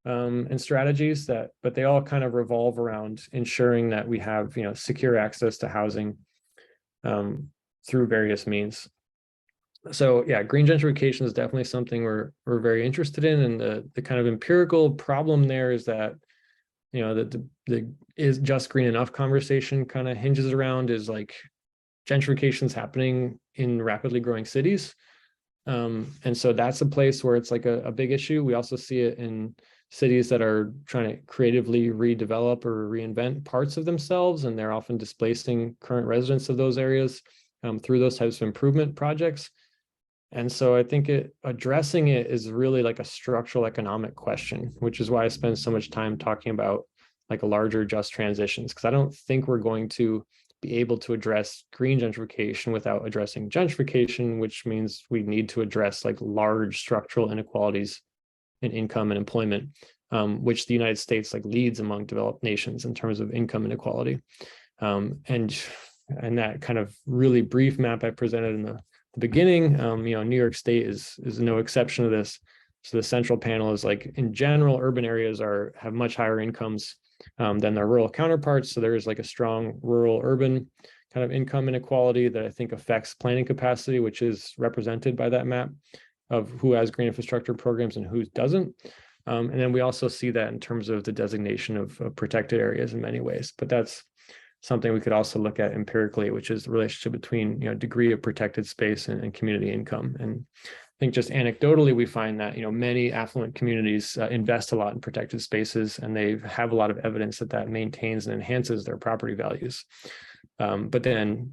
and strategies but they all kind of revolve around ensuring that we have, secure access to housing through various means. So yeah, green gentrification is definitely something we're very interested in, and the kind of empirical problem there is that, the is just green enough conversation kind of hinges around is like gentrification is happening in rapidly growing cities, and so that's a place where it's like a big issue. We also see it in cities that are trying to creatively redevelop or reinvent parts of themselves, and they're often displacing current residents of those areas through those types of improvement projects. And so I think addressing it is really like a structural economic question, which is why I spend so much time talking about like larger just transitions, because I don't think we're going to be able to address green gentrification without addressing gentrification, which means we need to address like large structural inequalities in income and employment, which the United States like leads among developed nations in terms of income inequality. And that kind of really brief map I presented in the beginning, New York State is no exception to this. So the central panel is like, in general, urban areas have much higher incomes than their rural counterparts. So there's like a strong rural-urban kind of income inequality that I think affects planning capacity, which is represented by that map of who has green infrastructure programs and who doesn't. And then we also see that in terms of the designation of protected areas in many ways. But that's something we could also look at empirically, which is the relationship between degree of protected space and community income. And I think just anecdotally, we find that many affluent communities invest a lot in protected spaces, and they have a lot of evidence that maintains and enhances their property values. But then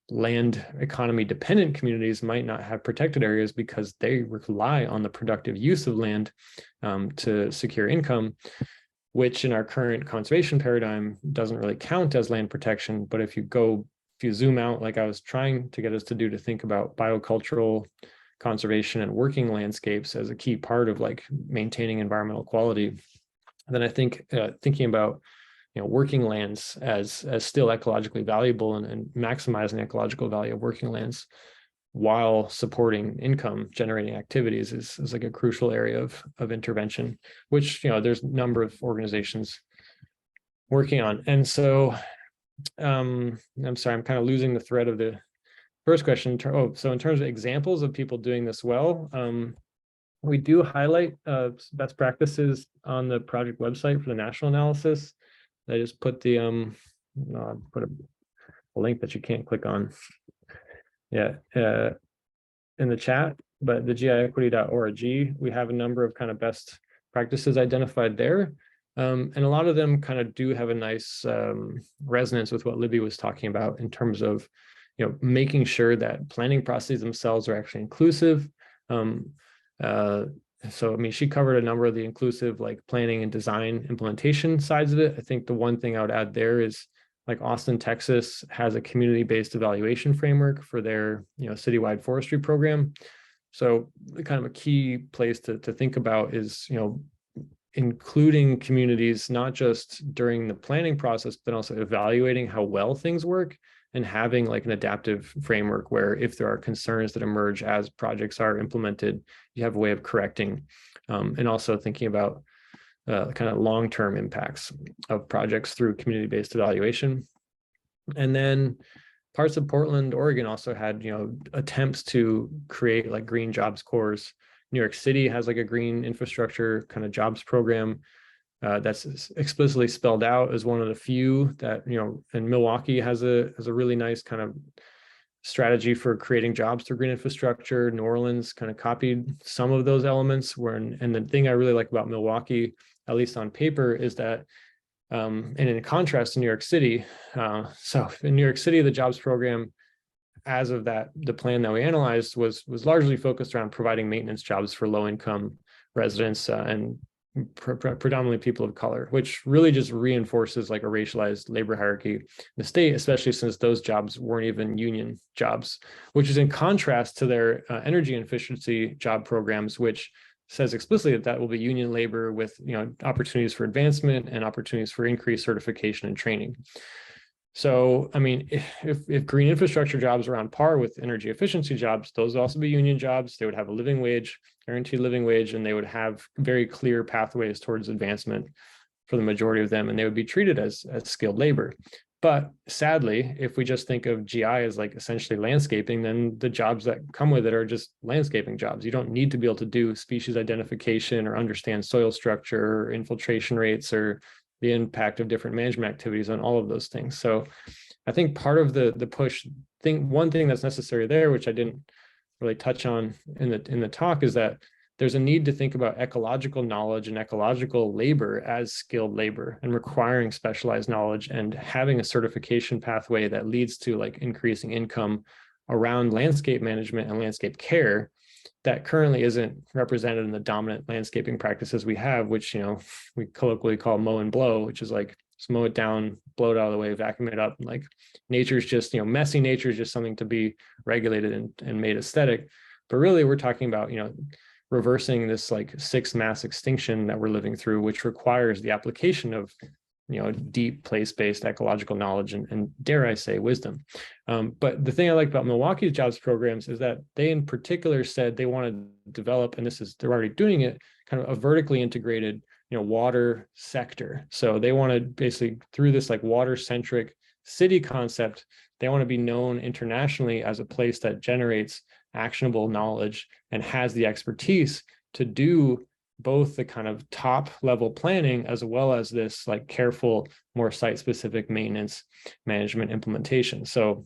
land economy dependent communities might not have protected areas because they rely on the productive use of land to secure income, which in our current conservation paradigm doesn't really count as land protection. But if you zoom out, like I was trying to get us to do, to think about biocultural conservation and working landscapes as a key part of like maintaining environmental quality, then I think thinking about working lands as still ecologically valuable and maximizing ecological value of working lands while supporting income generating activities is like a crucial area of intervention, which there's a number of organizations working on. And so I'm sorry, I'm kind of losing the thread of the first question. So in terms of examples of people doing this well, we do highlight best practices on the project website for the national analysis. I just put the put a link that you can't click on. Yeah, in the chat, but the giequity.org, we have a number of kind of best practices identified there. And a lot of them kind of do have a nice resonance with what Libby was talking about in terms of, making sure that planning processes themselves are actually inclusive. So, I mean, she covered a number of the inclusive, like planning and design implementation sides of it. I think the one thing I would add there is, like Austin, Texas has a community-based evaluation framework for their, citywide forestry program. So kind of a key place to think about is, including communities, not just during the planning process, but also evaluating how well things work and having like an adaptive framework where if there are concerns that emerge as projects are implemented, you have a way of correcting, and also thinking about kind of long-term impacts of projects through community-based evaluation. And then parts of Portland, Oregon also had, attempts to create like green jobs corps. New York City has like a green infrastructure kind of jobs program that's explicitly spelled out as one of the few that, and Milwaukee has a really nice kind of strategy for creating jobs through green infrastructure. New Orleans kind of copied some of those elements and the thing I really like about Milwaukee, at least on paper, is that, and in contrast to New York City, so in New York City, the jobs program, as of the plan that we analyzed was largely focused around providing maintenance jobs for low-income residents and predominantly people of color, which really just reinforces like a racialized labor hierarchy in the state, especially since those jobs weren't even union jobs, which is in contrast to their energy efficiency job programs, which says explicitly that will be union labor with opportunities for advancement and opportunities for increased certification and training. So, I mean, if green infrastructure jobs are on par with energy efficiency jobs, those would also be union jobs. They would have a living wage, guaranteed living wage, and they would have very clear pathways towards advancement for the majority of them, and they would be treated as skilled labor. But sadly, if we just think of GI as like essentially landscaping, then the jobs that come with it are just landscaping jobs. You don't need to be able to do species identification or understand soil structure or infiltration rates or the impact of different management activities on all of those things. So I think part of the push one thing that's necessary there, which I didn't really touch on in the talk, is that there's a need to think about ecological knowledge and ecological labor as skilled labor and requiring specialized knowledge and having a certification pathway that leads to like increasing income around landscape management and landscape care that currently isn't represented in the dominant landscaping practices we have, which, we colloquially call mow and blow, which is like, just mow it down, blow it out of the way, vacuum it up. Like nature's just, messy nature is just something to be regulated and made aesthetic. But really we're talking about, reversing this like sixth mass extinction that we're living through, which requires the application of deep place-based ecological knowledge and dare I say wisdom. But the thing I like about Milwaukee's jobs programs is that they in particular said they want to develop, and they're already doing it, kind of a vertically integrated water sector. So they want to basically, through this like water-centric city concept, they want to be known internationally as a place that generates actionable knowledge and has the expertise to do both the kind of top level planning as well as this like careful, more site-specific maintenance management implementation. So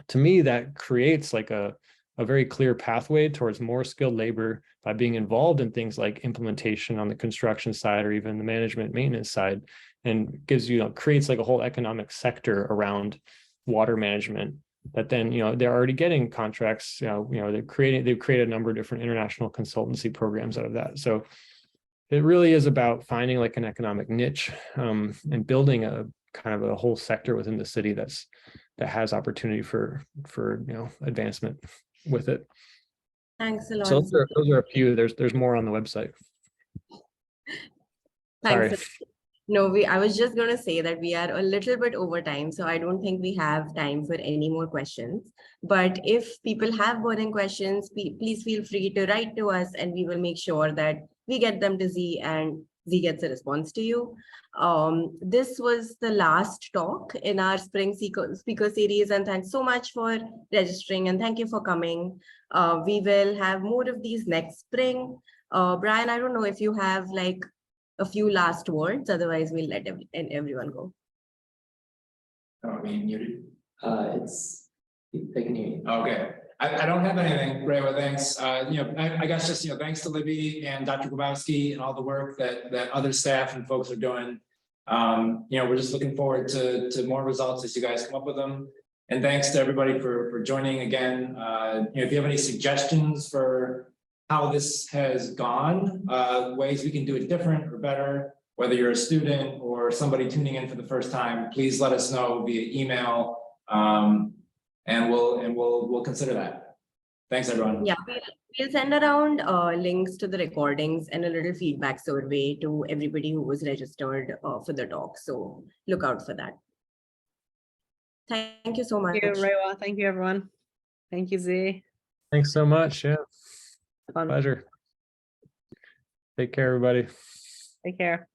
to me, that creates like a very clear pathway towards more skilled labor by being involved in things like implementation on the construction side or even the management maintenance side, and gives creates like a whole economic sector around water management that then they're already getting contracts. They've created a number of different international consultancy programs out of that. So it really is about finding like an economic niche and building a kind of a whole sector within the city that has opportunity for advancement with it. Thanks a lot. So those are a few. There's more on the website. Sorry. Thanks. No, I was just going to say that we are a little bit over time, so I don't think we have time for any more questions. But if people have burning questions, please feel free to write to us and we will make sure that we get them to Z and Z gets a response to you. This was the last talk in our spring speaker series, and thanks so much for registering and thank you for coming. We will have more of these next spring. Brian, I don't know if you have like a few last words, otherwise we'll let everyone go. Are we muted? They can hear you. Okay, I don't have anything, Ray, well, thanks. I guess just, thanks to Libby and Dr. Grabowski and all the work that other staff and folks are doing. We're just looking forward to more results as you guys come up with them. And thanks to everybody for joining again. If you have any suggestions for how this has gone, ways we can do it different or better, whether you're a student or somebody tuning in for the first time, please let us know via email. And we'll consider that. Thanks, everyone. Yeah, we'll send around links to the recordings and a little feedback survey to everybody who was registered for the talk. So look out for that. Thank you so much. Thank you, Rewa. Thank you, everyone. Thank you, Z. Thanks so much. Yeah, Fun. pleasure. Take care, everybody. Take care.